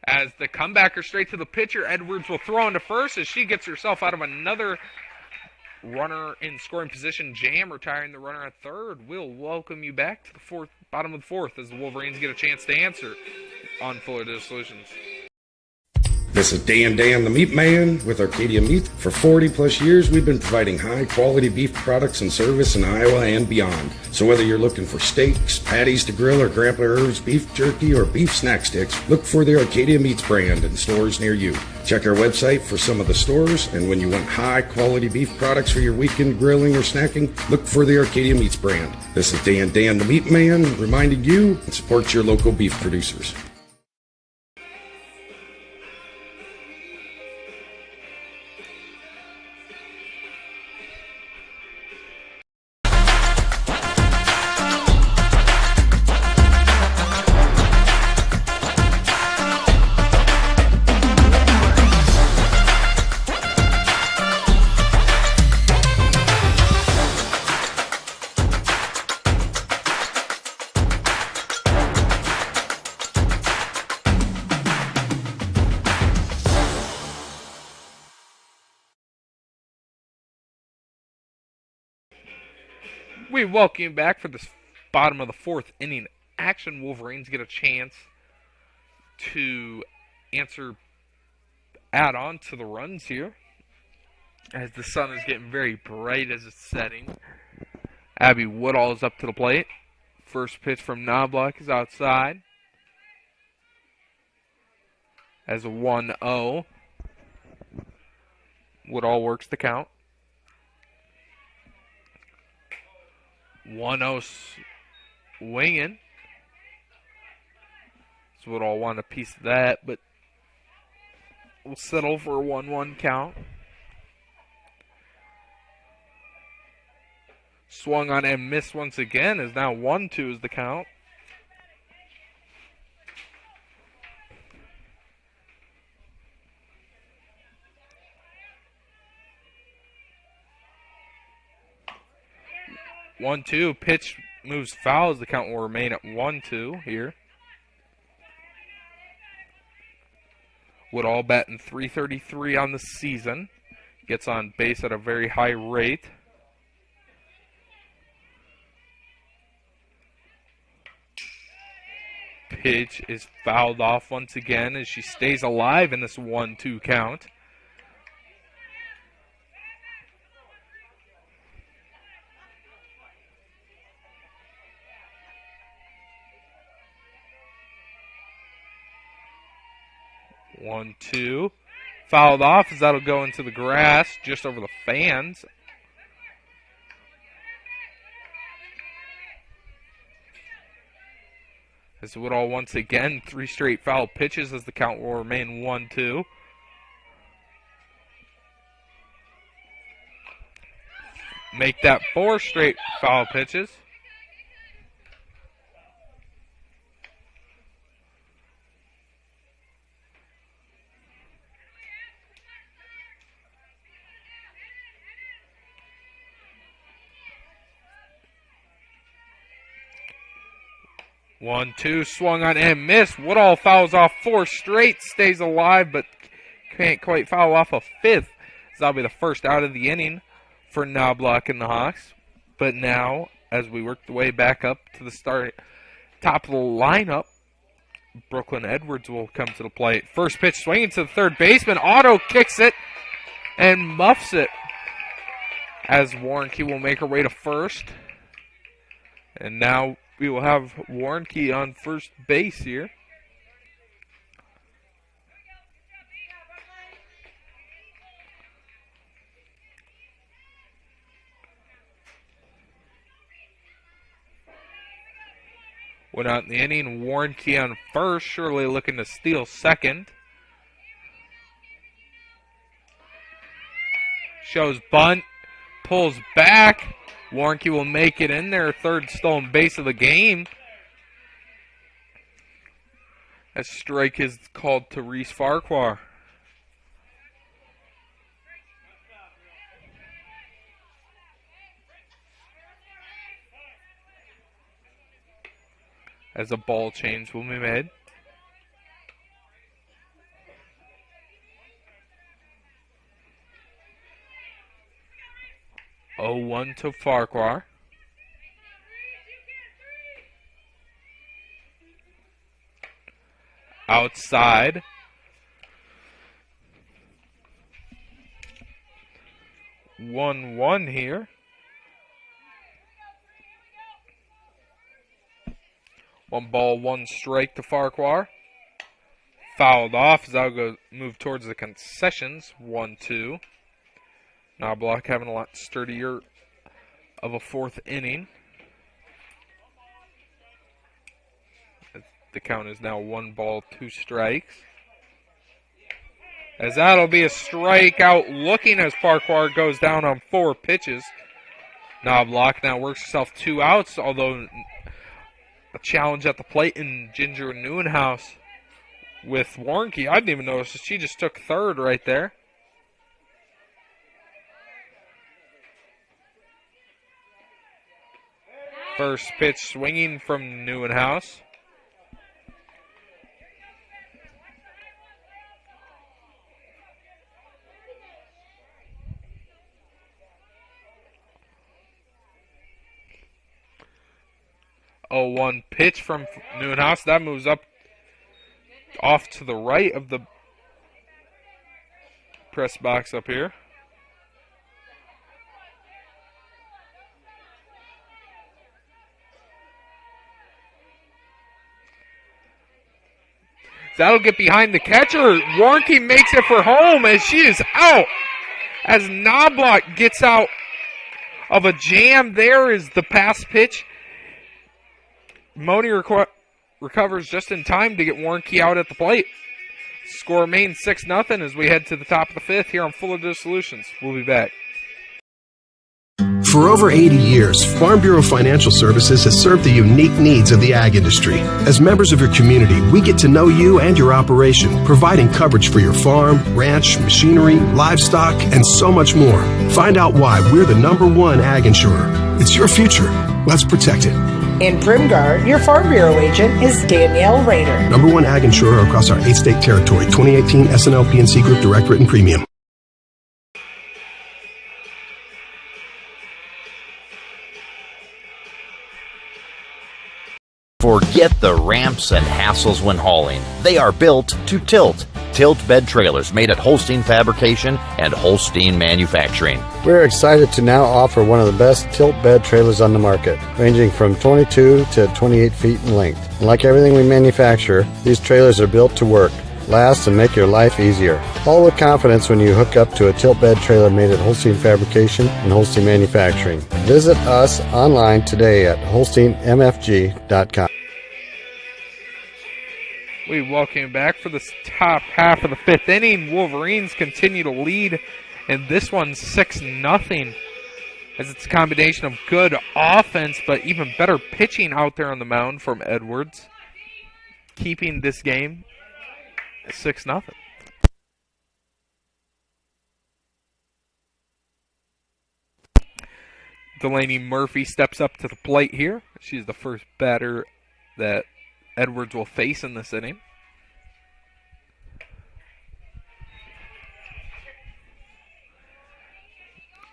As the comebacker straight to the pitcher, Edwards will throw into first as she gets herself out of another runner in scoring position jam, retiring the runner at third. We'll welcome you back to the bottom of the fourth as the Wolverines get a chance to answer on Fuller Digital Solutions. This is Dan the Meat Man with Arcadia Meat. For 40 plus years, we've been providing high quality beef products and service in Iowa and beyond. So whether you're looking for steaks, patties to grill, or Grandpa Herb's beef jerky or beef snack sticks, look for the Arcadia Meats brand in stores near you. Check our website for some of the stores, and when you want high quality beef products for your weekend grilling or snacking, look for the Arcadia Meats brand. This is Dan the Meat Man reminding you to support your local beef producers. We welcome you back for this bottom of the fourth inning action. Wolverines get a chance to add on to the runs here as the sun is getting very bright as it's setting. Abby Woodall is up to the plate. First pitch from Knobloch is outside as a 1-0. Woodall works the count. 1-0 swinging. So we'll all want a piece of that, but we'll settle for a 1-1 count. Swung on and missed once again, is now 1-2 is the count. One-two, pitch moves foul as the count will remain at 1-2 here. Woodall batting .333 on the season. Gets on base at a very high rate. Pitch is fouled off once again as she stays alive in this 1-2 count. One, two. Fouled off as that'll go into the grass just over the fans. As Woodall once again, 3 straight foul pitches as the count will remain 1-2. Make that 4 straight foul pitches. 1-2, swung on and missed. Woodall fouls off 4 straight, stays alive, but can't quite foul off a 5th. That'll be the first out of the inning for Knobloch and the Hawks. But now, as we work the way back up to the top of the lineup, Brooklyn Edwards will come to the plate. First pitch swinging to the third baseman. Otto kicks it and muffs it as Warnke will make her way to first. And now we will have Warnke on first base here. Went out in the inning. Warnke on first, surely looking to steal second. Shows bunt, pulls back. Warnke will make it in there, third stolen base of the game. A strike is called to Reese Farquhar. As a ball change will be made. Oh, 1 to Farquhar. Outside. One here. 1 ball, 1 strike to Farquhar. Fouled off as I'll go move towards the concessions. 1-2. Knobloch having a lot sturdier of a 4th inning. The count is now 1 ball, 2 strikes. As that'll be a strikeout looking as Farquhar goes down on 4 pitches. Knobloch now works herself 2 outs, although a challenge at the plate in Ginger Neuenhouse with Warnke. I didn't even notice she just took third right there. First pitch swinging from Neuenhouse. Oh, 1 pitch from Neuenhouse. That moves up off to the right of the press box up here. That'll get behind the catcher. Warnke makes it for home as she is out. As Knobloch gets out of a jam, there is the pass pitch. Moni recovers just in time to get Warnke out at the plate. Score remains 6-0 as we head to the top of the 5th here on Fuller Solutions. We'll be back. For over 80 years, Farm Bureau Financial Services has served the unique needs of the ag industry. As members of your community, we get to know you and your operation, providing coverage for your farm, ranch, machinery, livestock, and so much more. Find out why we're the #1 ag insurer. It's your future. Let's protect it. In Primgar, your Farm Bureau agent is Danielle Rader. #1 ag insurer across our 8-state territory. 2018 SNL PNC Group Direct Written Premium. Forget the ramps and hassles when hauling. They are built to tilt. Tilt bed trailers made at Holstein Fabrication and Holstein Manufacturing. We're excited to now offer one of the best tilt bed trailers on the market, ranging from 22 to 28 feet in length. And like everything we manufacture, these trailers are built to work, last, and make your life easier. All with confidence when you hook up to a tilt bed trailer made at Holstein Fabrication and Holstein Manufacturing. Visit us online today at holsteinmfg.com. We welcome you back for this top half of the 5th inning. Wolverines continue to lead, and this one's 6-0. As it's a combination of good offense, but even better pitching out there on the mound from Edwards, keeping this game 6-0. Delaney Murphy steps up to the plate here. She's the first batter that Edwards will face in this inning.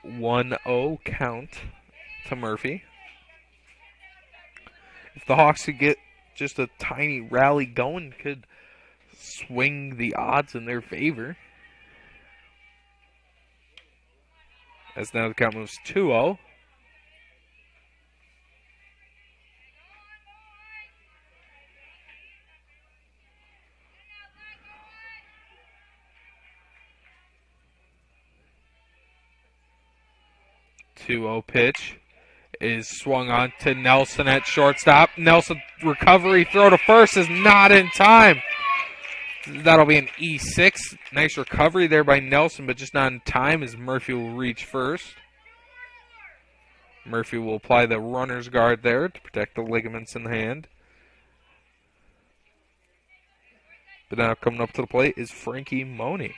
"1-0 count to Murphy. If the Hawks could get just a tiny rally going, could swing the odds in their favor. As now the count moves 2-0. Pitch is swung on to Nelson at shortstop. Nelson recovery throw to first is not in time. That'll be an E6. Nice recovery there by Nelson, but just not in time as Murphy will reach first. Murphy will apply the runner's guard there to protect the ligaments in the hand. But now coming up to the plate is Frankie Money.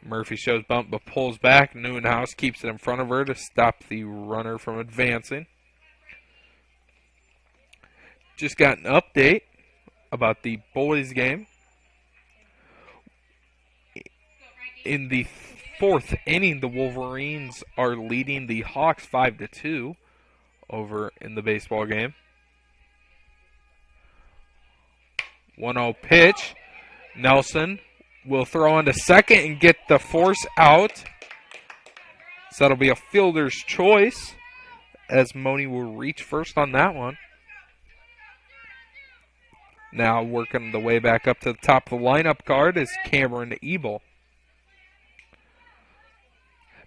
Murphy shows bump but pulls back. Neuenhaus keeps it in front of her to stop the runner from advancing. Just got an update about the boys game. In the fourth inning, the Wolverines are leading the Hawks 5-2 over in the baseball game. 1-0 pitch. Nelson will throw into second and get the force out. So that'll be a fielder's choice as Money will reach first on that one. Now working the way back up to the top of the lineup card is Cameron Ebel.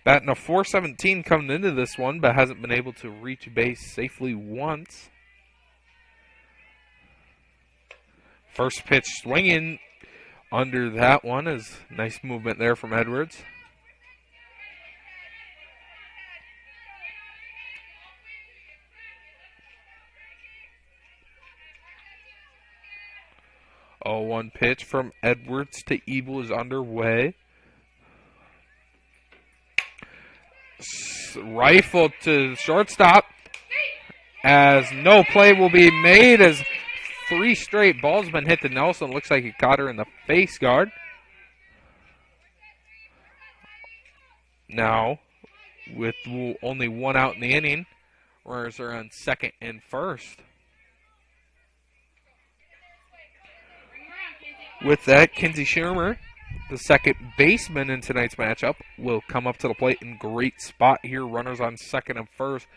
Batting a .417 coming into this one, but hasn't been able to reach base safely once. First pitch swinging under that one is nice movement there from Edwards. Oh, one pitch from Edwards to Ebel is underway. Rifle to shortstop as no play will be made as 3 straight balls been hit to Nelson. Looks like he caught her in the face guard. Now, with only 1 out in the inning, runners are on second and first. With that, Kinsey Shermer, the second baseman in tonight's matchup, will come up to the plate in great spot here. Runners on second and first.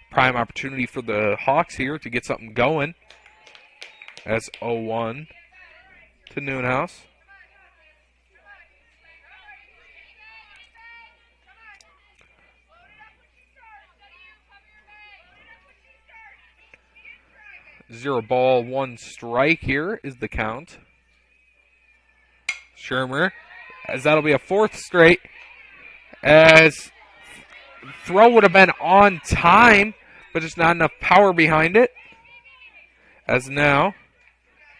Prime opportunity for the Hawks here to get something going. As 0-1 to Neuenhaus. Zero ball, 1 strike here is the count. Shermer, as that'll be a 4th straight, as throw would have been on time, but just not enough power behind it. As now,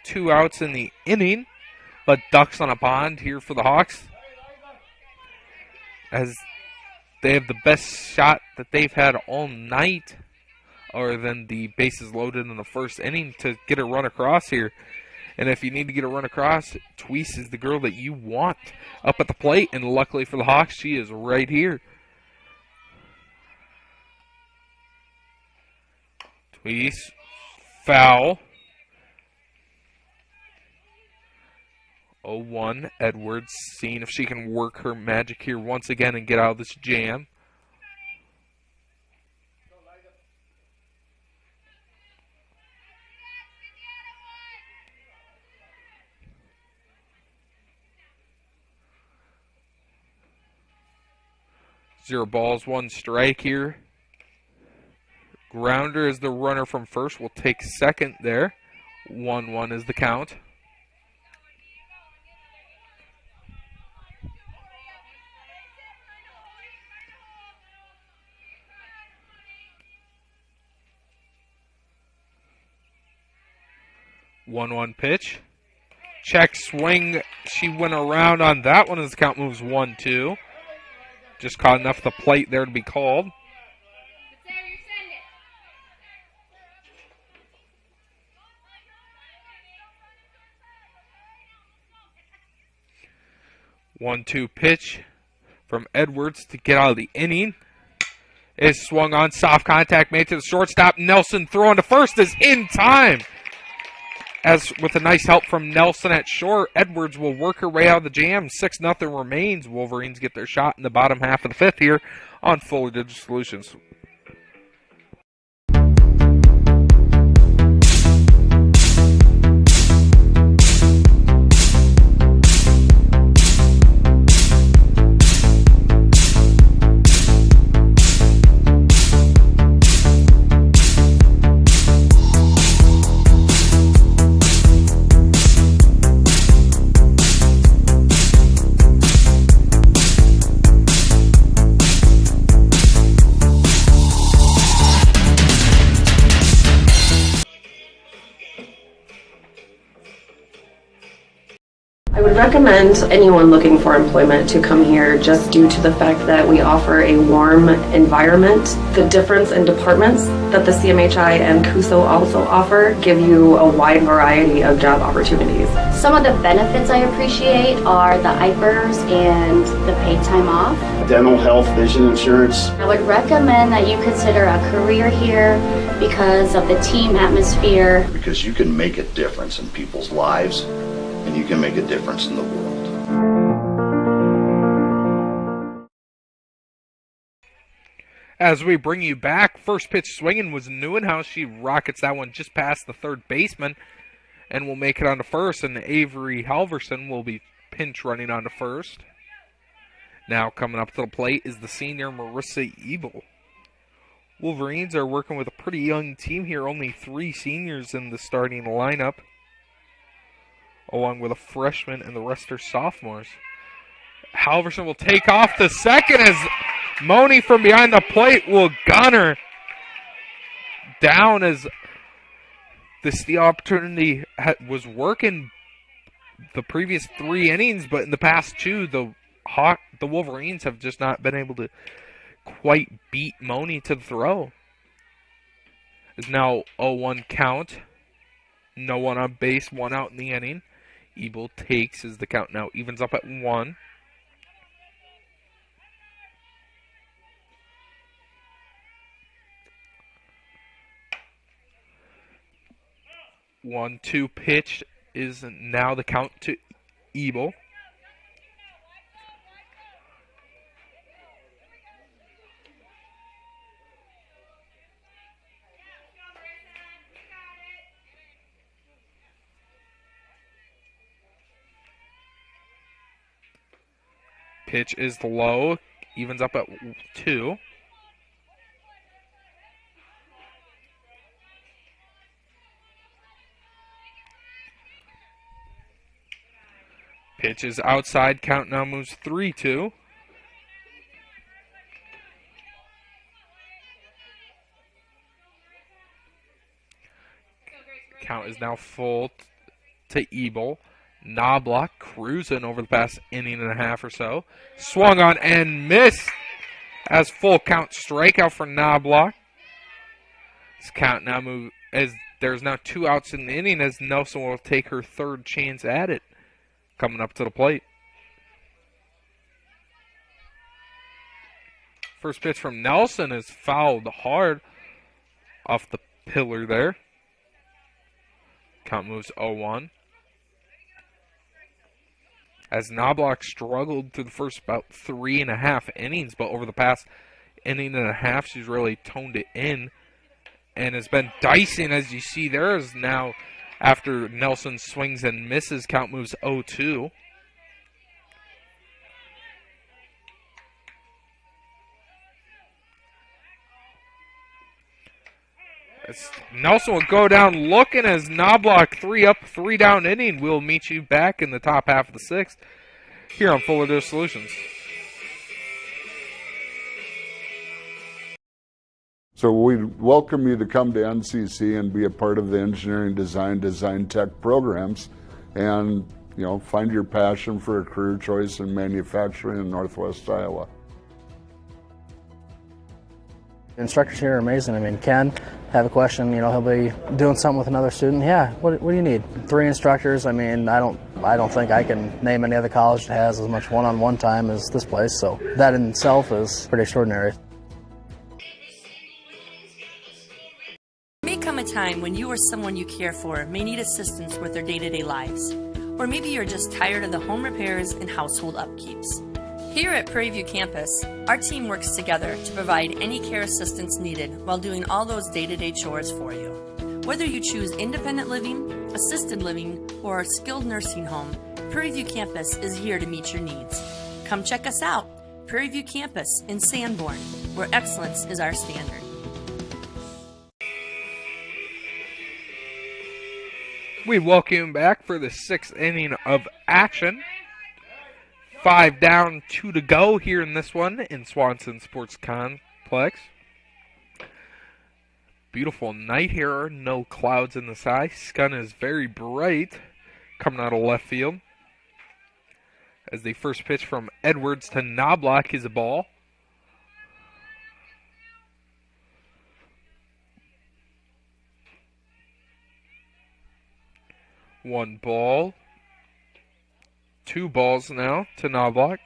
2 outs in the inning, but ducks on a pond here for the Hawks, as they have the best shot that they've had all night, other than the bases loaded in the first inning, to get a run across here. And if you need to get a run across, Tweese is the girl that you want up at the plate, and luckily for the Hawks, she is right here. Tweese, foul. 0-1, Edwards seeing if she can work her magic here once again and get out of this jam. Zero balls, 1 strike here. Grounder is the runner from first. Will take second there. 1-1 is the count. 1-1 pitch. Check swing. She went around on that one as the count moves 1-2. Just caught enough of the plate there to be called. One-two pitch from Edwards to get out of the inning. Is swung on, soft contact made to the shortstop. Nelson throwing to first is in time. As with a nice help from Nelson at short, Edwards will work her way out of the jam. 6-0 remains. Wolverines get their shot in the bottom half of the fifth here on Fuller Digital Solutions. I would recommend anyone looking for employment to come here just due to the fact that we offer a warm environment. The difference in departments that the CMHI and CUSO also offer give you a wide variety of job opportunities. Some of the benefits I appreciate are the IPERS and the paid time off. Dental, health, vision insurance. I would recommend that you consider a career here because of the team atmosphere. Because you can make a difference in people's lives, and you can make a difference in the world. As we bring you back, first pitch swinging was Neuenhouse. She rockets that one just past the third baseman and will make it onto first, and Avery Halverson will be pinch running onto first. Now coming up to the plate is the senior Marissa Ebel. Wolverines are working with a pretty young team here, only 3 seniors in the starting lineup, along with a freshman, and the rest are sophomores. Halverson will take off the second as Moni from behind the plate will gun her down as the steal opportunity was working the previous 3 innings, but in the past 2, the Wolverines have just not been able to quite beat Moni to the throw. It's now 0-1 count. No one on base, 1 out in the inning. Ebel takes as the count now evens up at 1. One-two pitch is now the count to Ebel. Pitch is low, evens up at 2. Pitch is outside, count now moves 3-2. Count is now full to Ebel. Knobloch cruising over the past inning and a half or so. Swung on and missed as full count strikeout for Knobloch. This count now move as there's now 2 outs in the inning as Nelson will take her 3rd chance at it. Coming up to the plate. First pitch from Nelson is fouled hard off the pillar there. Count moves 0-1. As Knobloch struggled through the first about 3.5 innings, but over the past inning and a half, she's really toned it in and has been dicing, as you see there. Is now, after Nelson swings and misses, count moves 0-2. Nelson will go down looking as Knobloch 3 up, 3 down inning. We'll meet you back in the top half of the 6th here on Fuller Digital Solutions. So we welcome you to come to NCC and be a part of the engineering design tech programs, and find your passion for a career choice in manufacturing in Northwest Iowa. The instructors here are amazing. I mean, Ken, have a question, he'll be doing something with another student. Yeah, what do you need? 3 instructors. I mean, I don't think I can name any other college that has as much one-on-one time as this place. So that in itself is pretty extraordinary. There may come a time when you or someone you care for may need assistance with their day-to-day lives. Or maybe you're just tired of the home repairs and household upkeeps. Here at Prairie View Campus, our team works together to provide any care assistance needed while doing all those day-to-day chores for you. Whether you choose independent living, assisted living, or a skilled nursing home, Prairie View Campus is here to meet your needs. Come check us out, Prairie View Campus in Sanborn, where excellence is our standard. We welcome you back for the 6th inning of action. 5 down, 2 to go here in this one in Swanson Sports Complex. Beautiful night here, no clouds in the sky. Sun is very bright coming out of left field. As the first pitch from Edwards to Knobloch is a ball. One ball. 2 balls now to Knobloch.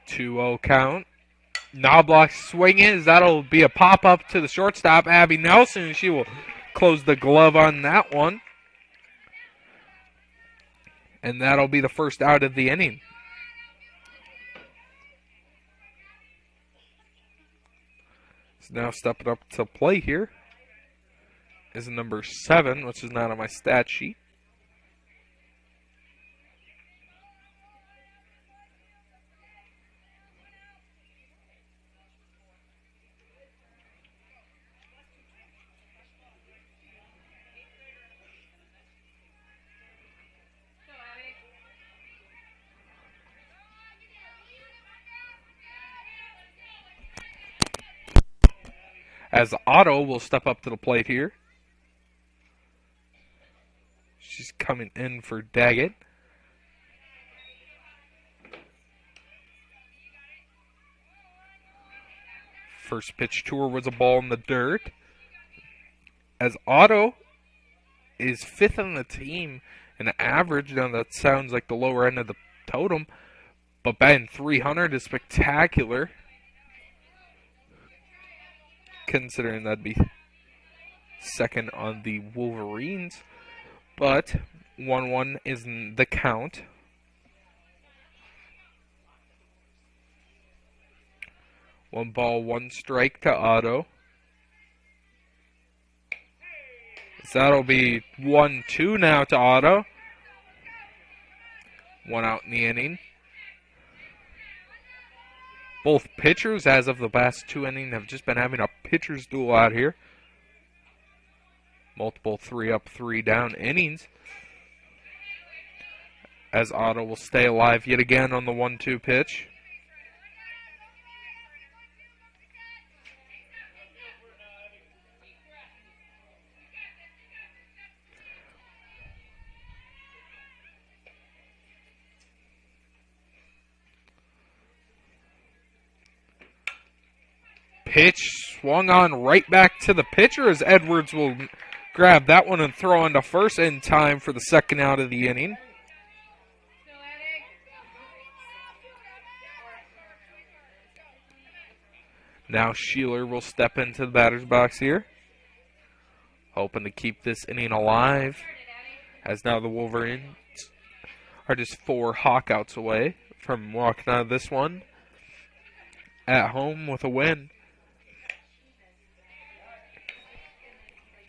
Two-0 count. Knobloch swinging. That'll be a pop-up to the shortstop, Abby Nelson. She will close the glove on that one. And that'll be the first out of the inning. Now stepping up to play here is number 7, which is not on my stat sheet. As Otto will step up to the plate here. She's coming in for Daggett. First pitch to her was a ball in the dirt. As Otto is 5th on the team in average. Now that sounds like the lower end of the totem, but batting .300 is spectacular, considering that'd be second on the Wolverines. But 1-1 is the count. One ball, one strike to Otto. So that'll be 1-2 now to Otto. One out in the inning. Both pitchers, as of the past 2 innings, have just been having a pitcher's duel out here. Multiple 3 up, 3 down innings. As Otto will stay alive yet again on the 1-2 pitch. Pitch swung on right back to the pitcher as Edwards will grab that one and throw into first in time for the second out of the inning. Now Sheeler will step into the batter's box here, hoping to keep this inning alive, as now the Wolverines are just 4 Hawkouts away from walking out of this one at home with a win.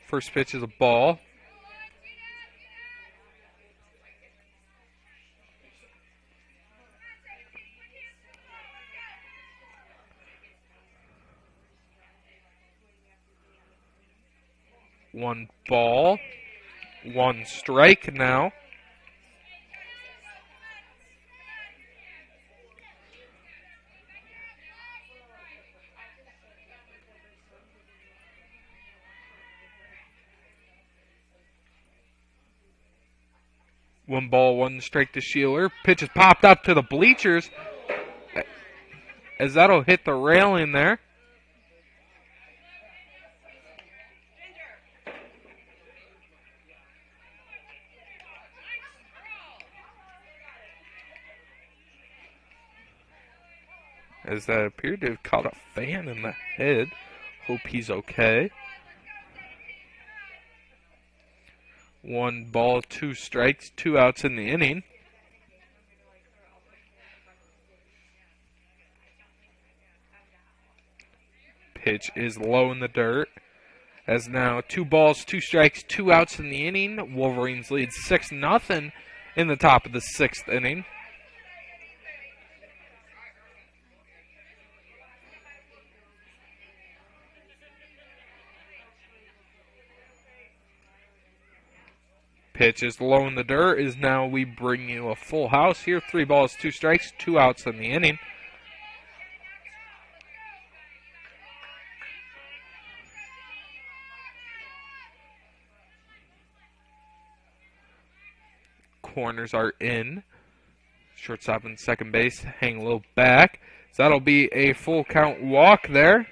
First pitch is a ball. One ball. 1 strike now. One ball, 1 strike to Sheeler. Pitch is popped up to the bleachers, as that'll hit the railing there. As that appeared to have caught a fan in the head. Hope he's okay. 1 ball, 2 strikes, 2 outs in the inning. Pitch is low in the dirt. As now 2 balls, 2 strikes, 2 outs in the inning. Wolverines lead 6-0 in the top of the 6th inning. Pitch is low in the dirt. Is now we bring you a full house here. 3 balls, 2 strikes, 2 outs in the inning. Corners are in. Shortstop and second base hang a little back. So that'll be a full count walk there.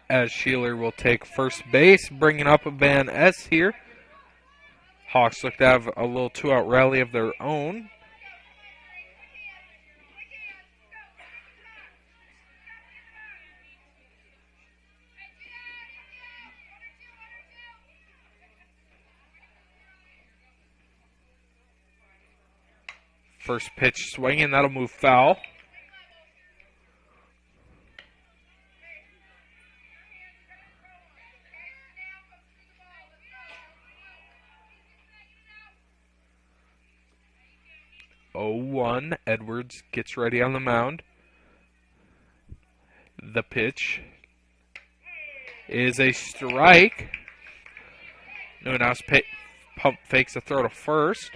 As Sheeler will take first base, bringing up a Van S here. Hawks look to have a little 2-out rally of their own. First pitch swinging, that'll move foul. Edwards gets ready on the mound. The pitch is a strike. Newhouse pump fakes a throw to first.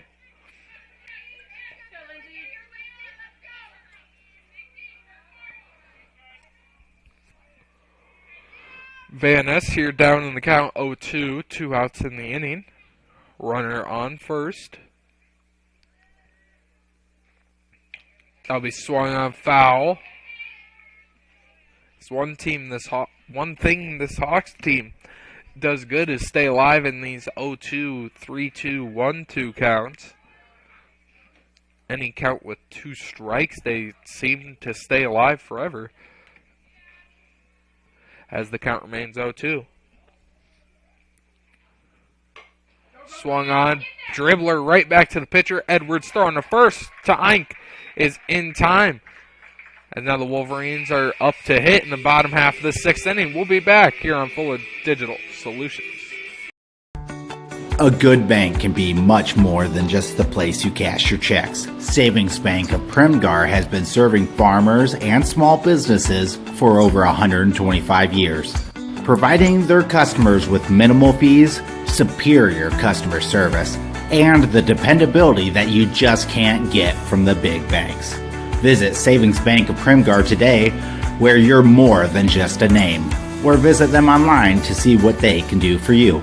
Van Ness here down in the count 0-2, 2 outs in the inning. Runner on first. That'll be swung on foul. It's one thing this Hawks team does good is stay alive in these 0-2, 3-2, 1-2 counts. Any count with 2 strikes, they seem to stay alive forever. As the count remains 0-2. Swung on, dribbler right back to the pitcher. Edwards throwing to first to Eink is in time. And now the Wolverines are up to hit in the bottom half of the 6th inning. We'll be back here on Fuller Digital Solutions. A good bank can be much more than just the place you cash your checks. Savings Bank of Primgar has been serving farmers and small businesses for over 125 years, providing their customers with minimal fees, superior customer service, and the dependability that you just can't get from the big banks. Visit Savings Bank of Primgar today, where you're more than just a name, or visit them online to see what they can do for you.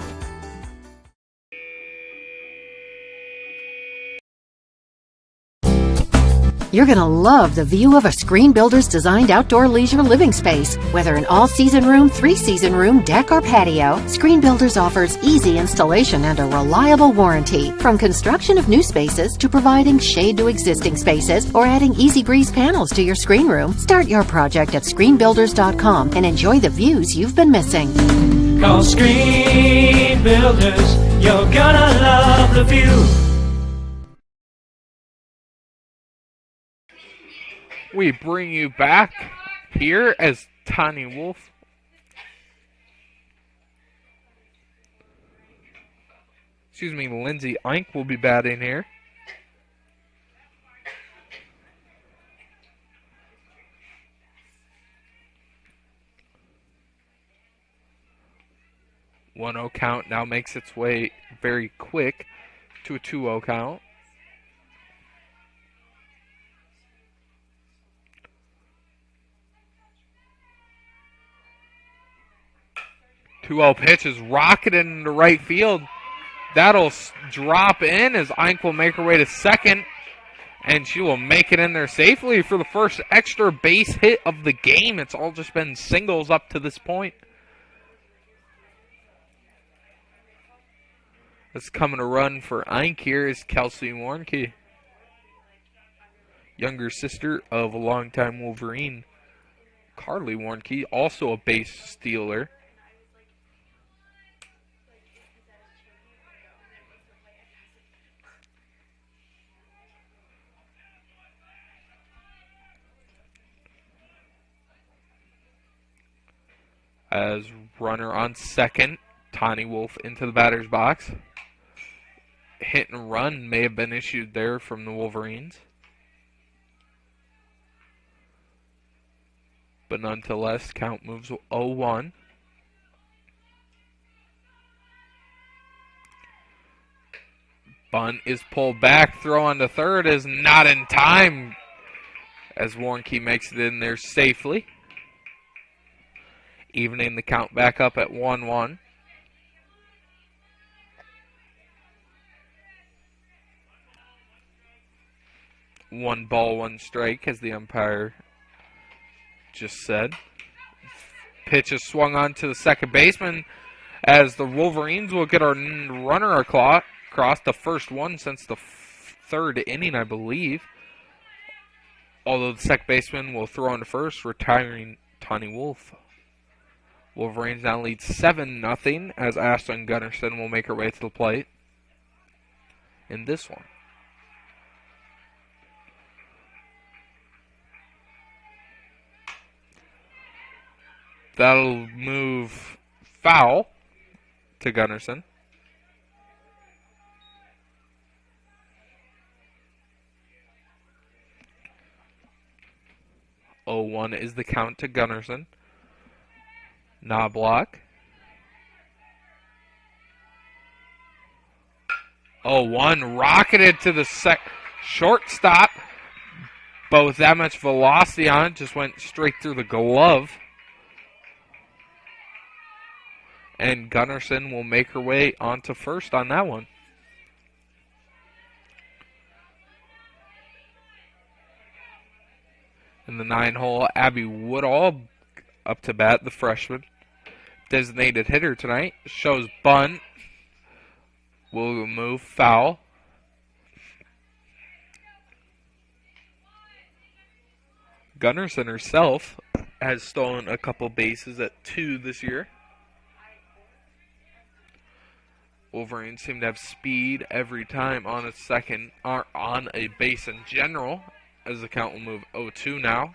You're going to love the view of a Screen Builder's designed outdoor leisure living space. Whether an all-season room, 3-season room, deck, or patio, Screen Builders offers easy installation and a reliable warranty. From construction of new spaces to providing shade to existing spaces or adding Easy Breeze panels to your screen room, start your project at screenbuilders.com and enjoy the views you've been missing. Call Screen Builders, you're gonna love the view. We bring you back here as Tiny Wolf Lindsay Eink will be batting here. One 0 1-0 count now makes its way very quick to a 2-0 count. Pitch is rocketed into right field. That'll drop in as Eink will make her way to second, and she will make it in there safely for the first extra base hit of the game. It's all just been singles up to this point. That's coming to run for Eink here is Kelsey Warnke, younger sister of a longtime Wolverine, Carly Warnke, also a base stealer. As runner on second, Tawny Wolf into the batter's box. Hit and run may have been issued there from the Wolverines. But nonetheless, count moves 0-1. Bunt is pulled back. Throw on to third is not in time as Warnke makes it in there safely, evening the count back up at 1-1. One ball, one strike, as the umpire just said. Pitch is swung on to the second baseman as the Wolverines will get our runner across the first one since the third inning, I believe. Although the second baseman will throw on to first, retiring Tawny Wolf. Wolverines now lead 7-0 as Ashton Gunnarsson will make her way to the plate in this one. That'll move foul to Gunnarsson. Oh, 0-1 is the count to Gunnarsson. Knobloch. 0-1 rocketed to the shortstop. But with that much velocity on it, just went straight through the glove. And Gunnarsson will make her way onto first on that one. In the 9-hole, Abby Woodall up to bat, the freshman. Designated hitter tonight. Shows bunt. Will move foul. Gunnarsson herself has stolen a couple bases at 2 this year. Wolverines seem to have speed every time on a second, or on a base in general, as the count will move 0-2 now.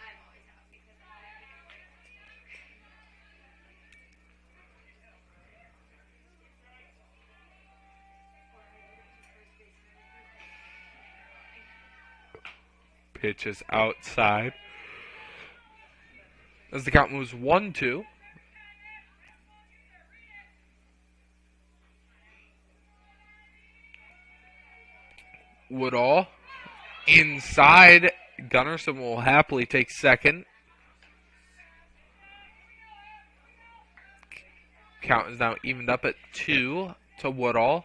Pitch is outside. As the count moves 1-2. Woodall inside. Gunnarsson will happily take second. Count is now evened up at 2 to Woodall.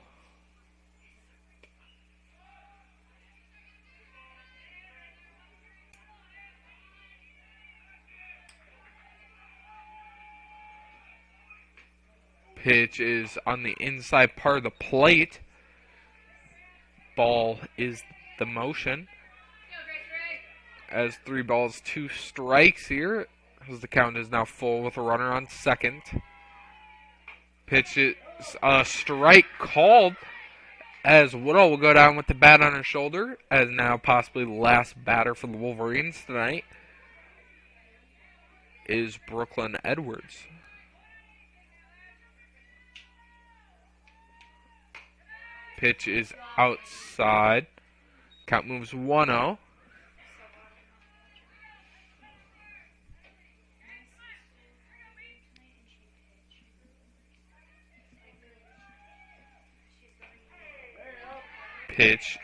Pitch is on the inside part of the plate. Ball is the motion. As 3 balls, 2 strikes here, as the count is now full with a runner on second. Pitch is a strike called as Woodall will go down with the bat on her shoulder, as now possibly the last batter for the Wolverines tonight is Brooklyn Edwards. Pitch is outside. Count moves 1-0. pitch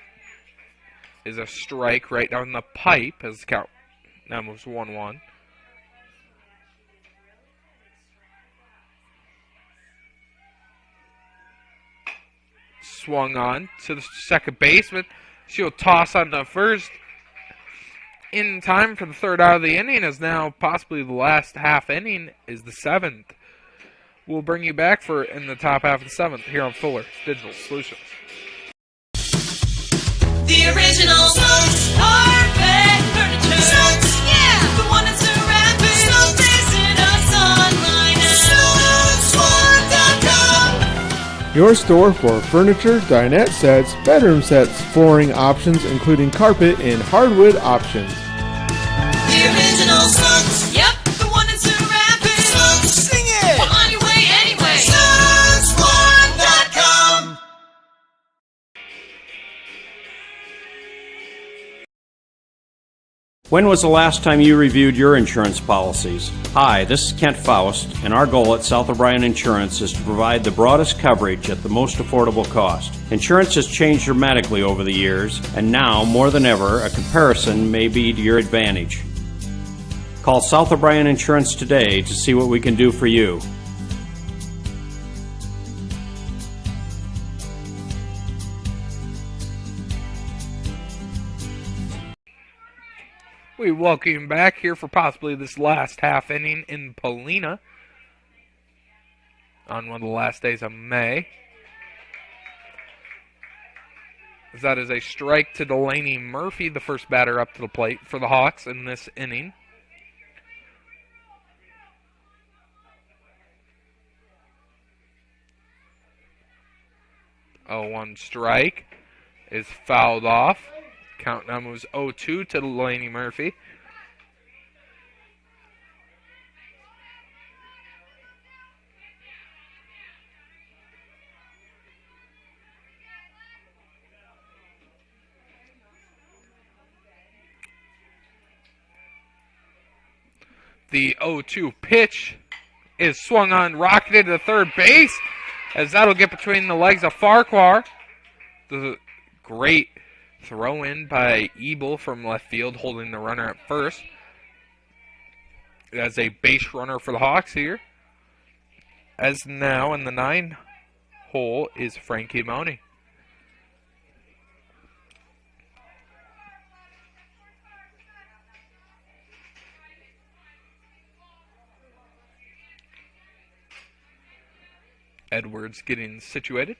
is a strike right down the pipe as the count now moves 1-1. Swung on to the second baseman. She'll toss on to first in time for the third out of the inning, as now possibly the last half inning is the seventh. We'll bring you back for in the top half of the seventh here on Fuller Digital Solutions. The original Carpet Furniture. Suits, yeah, the one that's so rapid. So visit us online at Your store for furniture, dinette sets, bedroom sets, flooring options, including carpet and hardwood options. The original Suits, yep, the one that's so rapid. Suits, sing it! Well, on your way anyway. Suitsflooring.com. When was the last time you reviewed your insurance policies? Hi, this is Kent Faust, and our goal at South O'Brien Insurance is to provide the broadest coverage at the most affordable cost. Insurance has changed dramatically over the years, and now, more than ever, a comparison may be to your advantage. Call South O'Brien Insurance today to see what we can do for you. We welcome you back here for possibly this last half inning in Polina on one of the last days of May. As that is a strike to Delaney Murphy, the first batter up to the plate for the Hawks in this inning. Oh, 1 strike is fouled off. Count now moves 0-2 to Delaney Murphy. The 0-2 pitch is swung on, rocketed to third base, as that'll get between the legs of Farquhar. The great throw in by Ebel from left field, holding the runner at first. As a base runner for the Hawks here. As now in the 9 hole is Frankie Mooney. Edwards getting situated.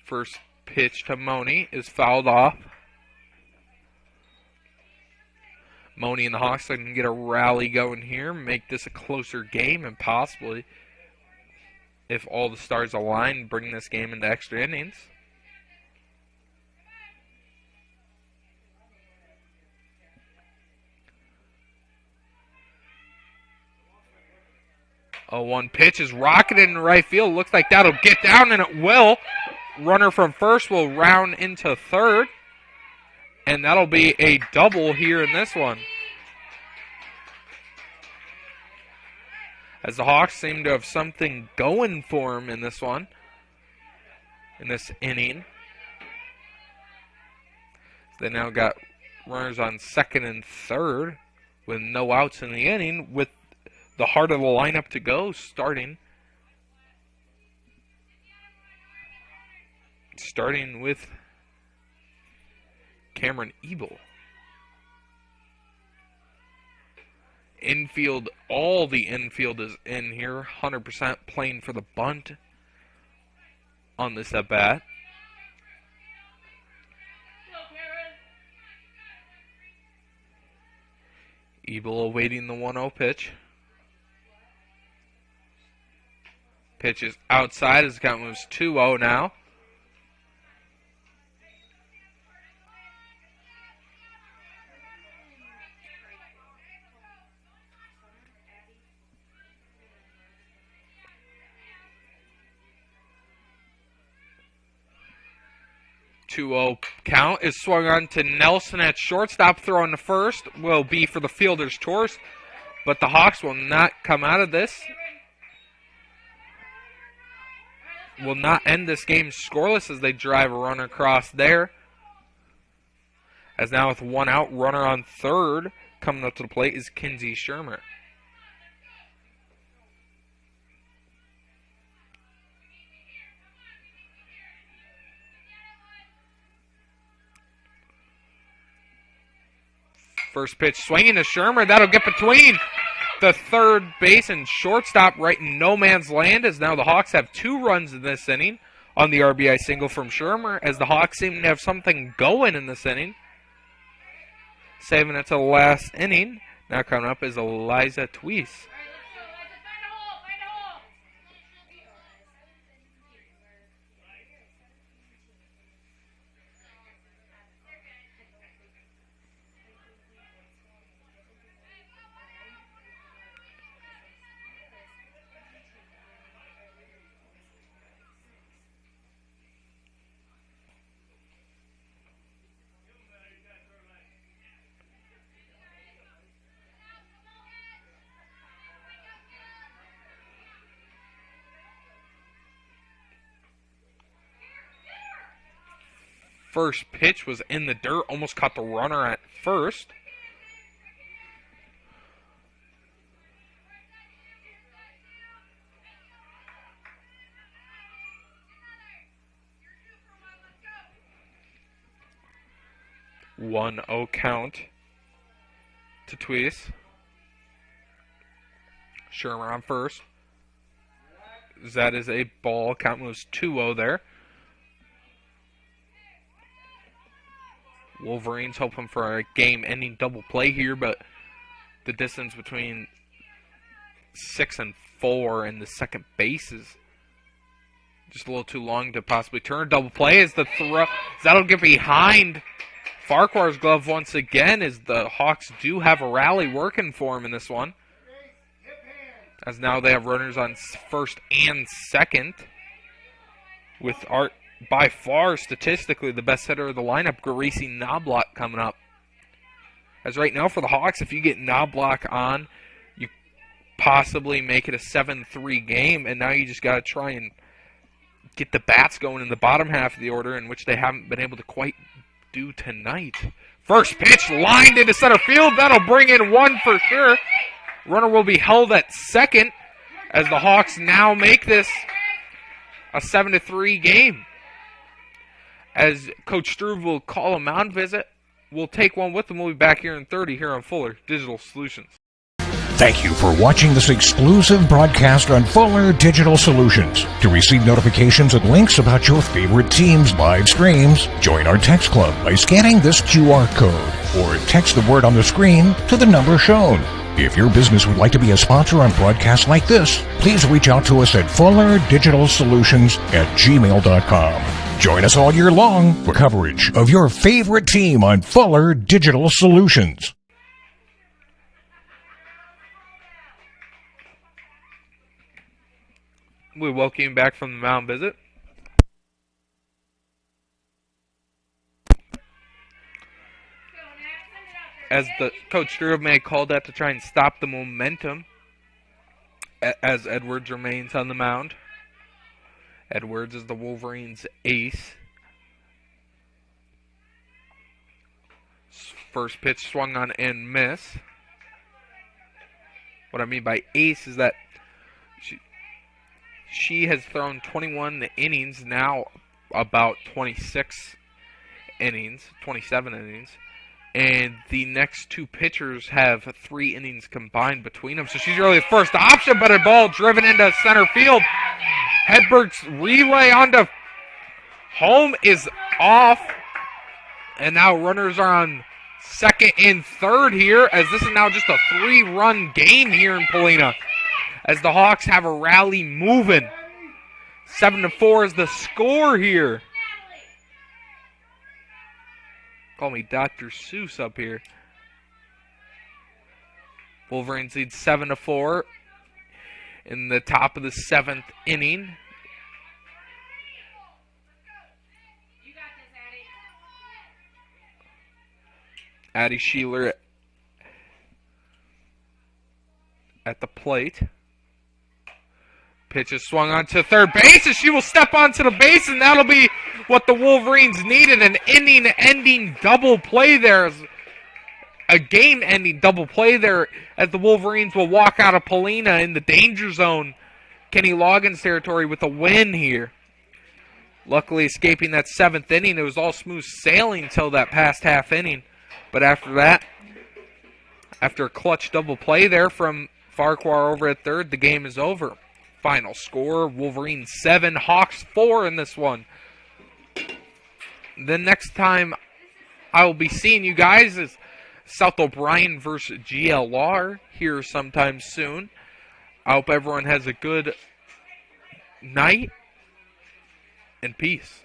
First pitch to Mooney is fouled off. Mooney and the Hawks can get a rally going here, make this a closer game, and possibly, if all the stars align, bring this game into extra innings. A 1 pitch is rocketed in right field. Looks like that'll get down, and it will. Runner from first will round into third. And that'll be a double here in this one. As the Hawks seem to have something going for them in this one. In this inning. They now got runners on second and third with no outs in the inning, with the heart of the lineup to go starting with Cameron Ebel. Infield, all the infield is in here, 100% playing for the bunt on this at bat. Ebel awaiting the 1-0 pitch. Pitch is outside as the count moves 2-0 now. Count is swung on to Nelson at shortstop. Throwing to first will be for the fielder's choice, but the Hawks will not come out of this. will not end this game scoreless as they drive a runner across there. As now with one out, runner on third, coming up to the plate is Kinsey Shermer. First pitch swinging to Shermer. That'll get between the third base and shortstop right in no man's land, as now the Hawks have 2 runs in this inning on the RBI single from Shermer, as the Hawks seem to have something going in this inning. Saving it to the last inning. Now coming up is Eliza Tweese. First pitch was in the dirt, almost caught the runner at first. One 0 count to Tweese. Shermer on first. That is a ball. Count moves 2-0 there. Wolverines hoping for a game-ending double play here, but the distance between 6 and 4 in the second base is just a little too long to possibly turn. Double play as the throw. That'll get behind Farquhar's glove once again, as the Hawks do have a rally working for him in this one. As now they have runners on first and second, with Art by far statistically the best hitter of the lineup, Gracie Knobloch, coming up. As right now for the Hawks, if you get Knobloch on, you possibly make it a 7-3 game, and now you just got to try and get the bats going in the bottom half of the order, in which they haven't been able to quite do tonight. First pitch lined into center field. That'll bring in one for sure. Runner will be held at second, as the Hawks now make this a 7-3 game. As Coach Struve will call a mound visit, we'll take one with him. We'll be back here in 30 here on Fuller Digital Solutions. Thank you for watching this exclusive broadcast on Fuller Digital Solutions. To receive notifications and links about your favorite team's live streams, join our text club by scanning this QR code or text the word on the screen to the number shown. If your business would like to be a sponsor on broadcasts like this, please reach out to us at fullerdigitalsolutions@gmail.com. Join us all year long for coverage of your favorite team on Fuller Digital Solutions. We welcome you back from the mound visit. As the Coach Struve may have called that to try and stop the momentum, as Edwards remains on the mound. Edwards is the Wolverines' ace. First pitch swung on and miss. What I mean by ace is that she has thrown 21 innings, now about 26 innings, 27 innings. And the next 2 pitchers have 3 innings combined between them. So she's really the first option, but a ball driven into center field. Hedberg's relay onto home is off. And now runners are on second and third here, as this is now just a 3-run game here in Polina, as the Hawks have a rally moving. 7-4 is the score here. Call me Dr. Seuss up here. Wolverines lead 7-4 in the top of the 7th inning. Addie Sheeler at the plate. Pitch is swung onto third base, and she will step onto the base, and that'll be what the Wolverines needed, an inning-ending double play there. A game-ending double play there as the Wolverines will walk out of Polina in the danger zone. Kenny Loggins territory with a win here. Luckily escaping that 7th inning. It was all smooth sailing till that past half inning. But after that, after a clutch double play there from Farquhar over at third, the game is over. Final score, Wolverines 7, Hawks 4 in this one. The next time I will be seeing you guys is South O'Brien versus GLR here sometime soon. I hope everyone has a good night and peace.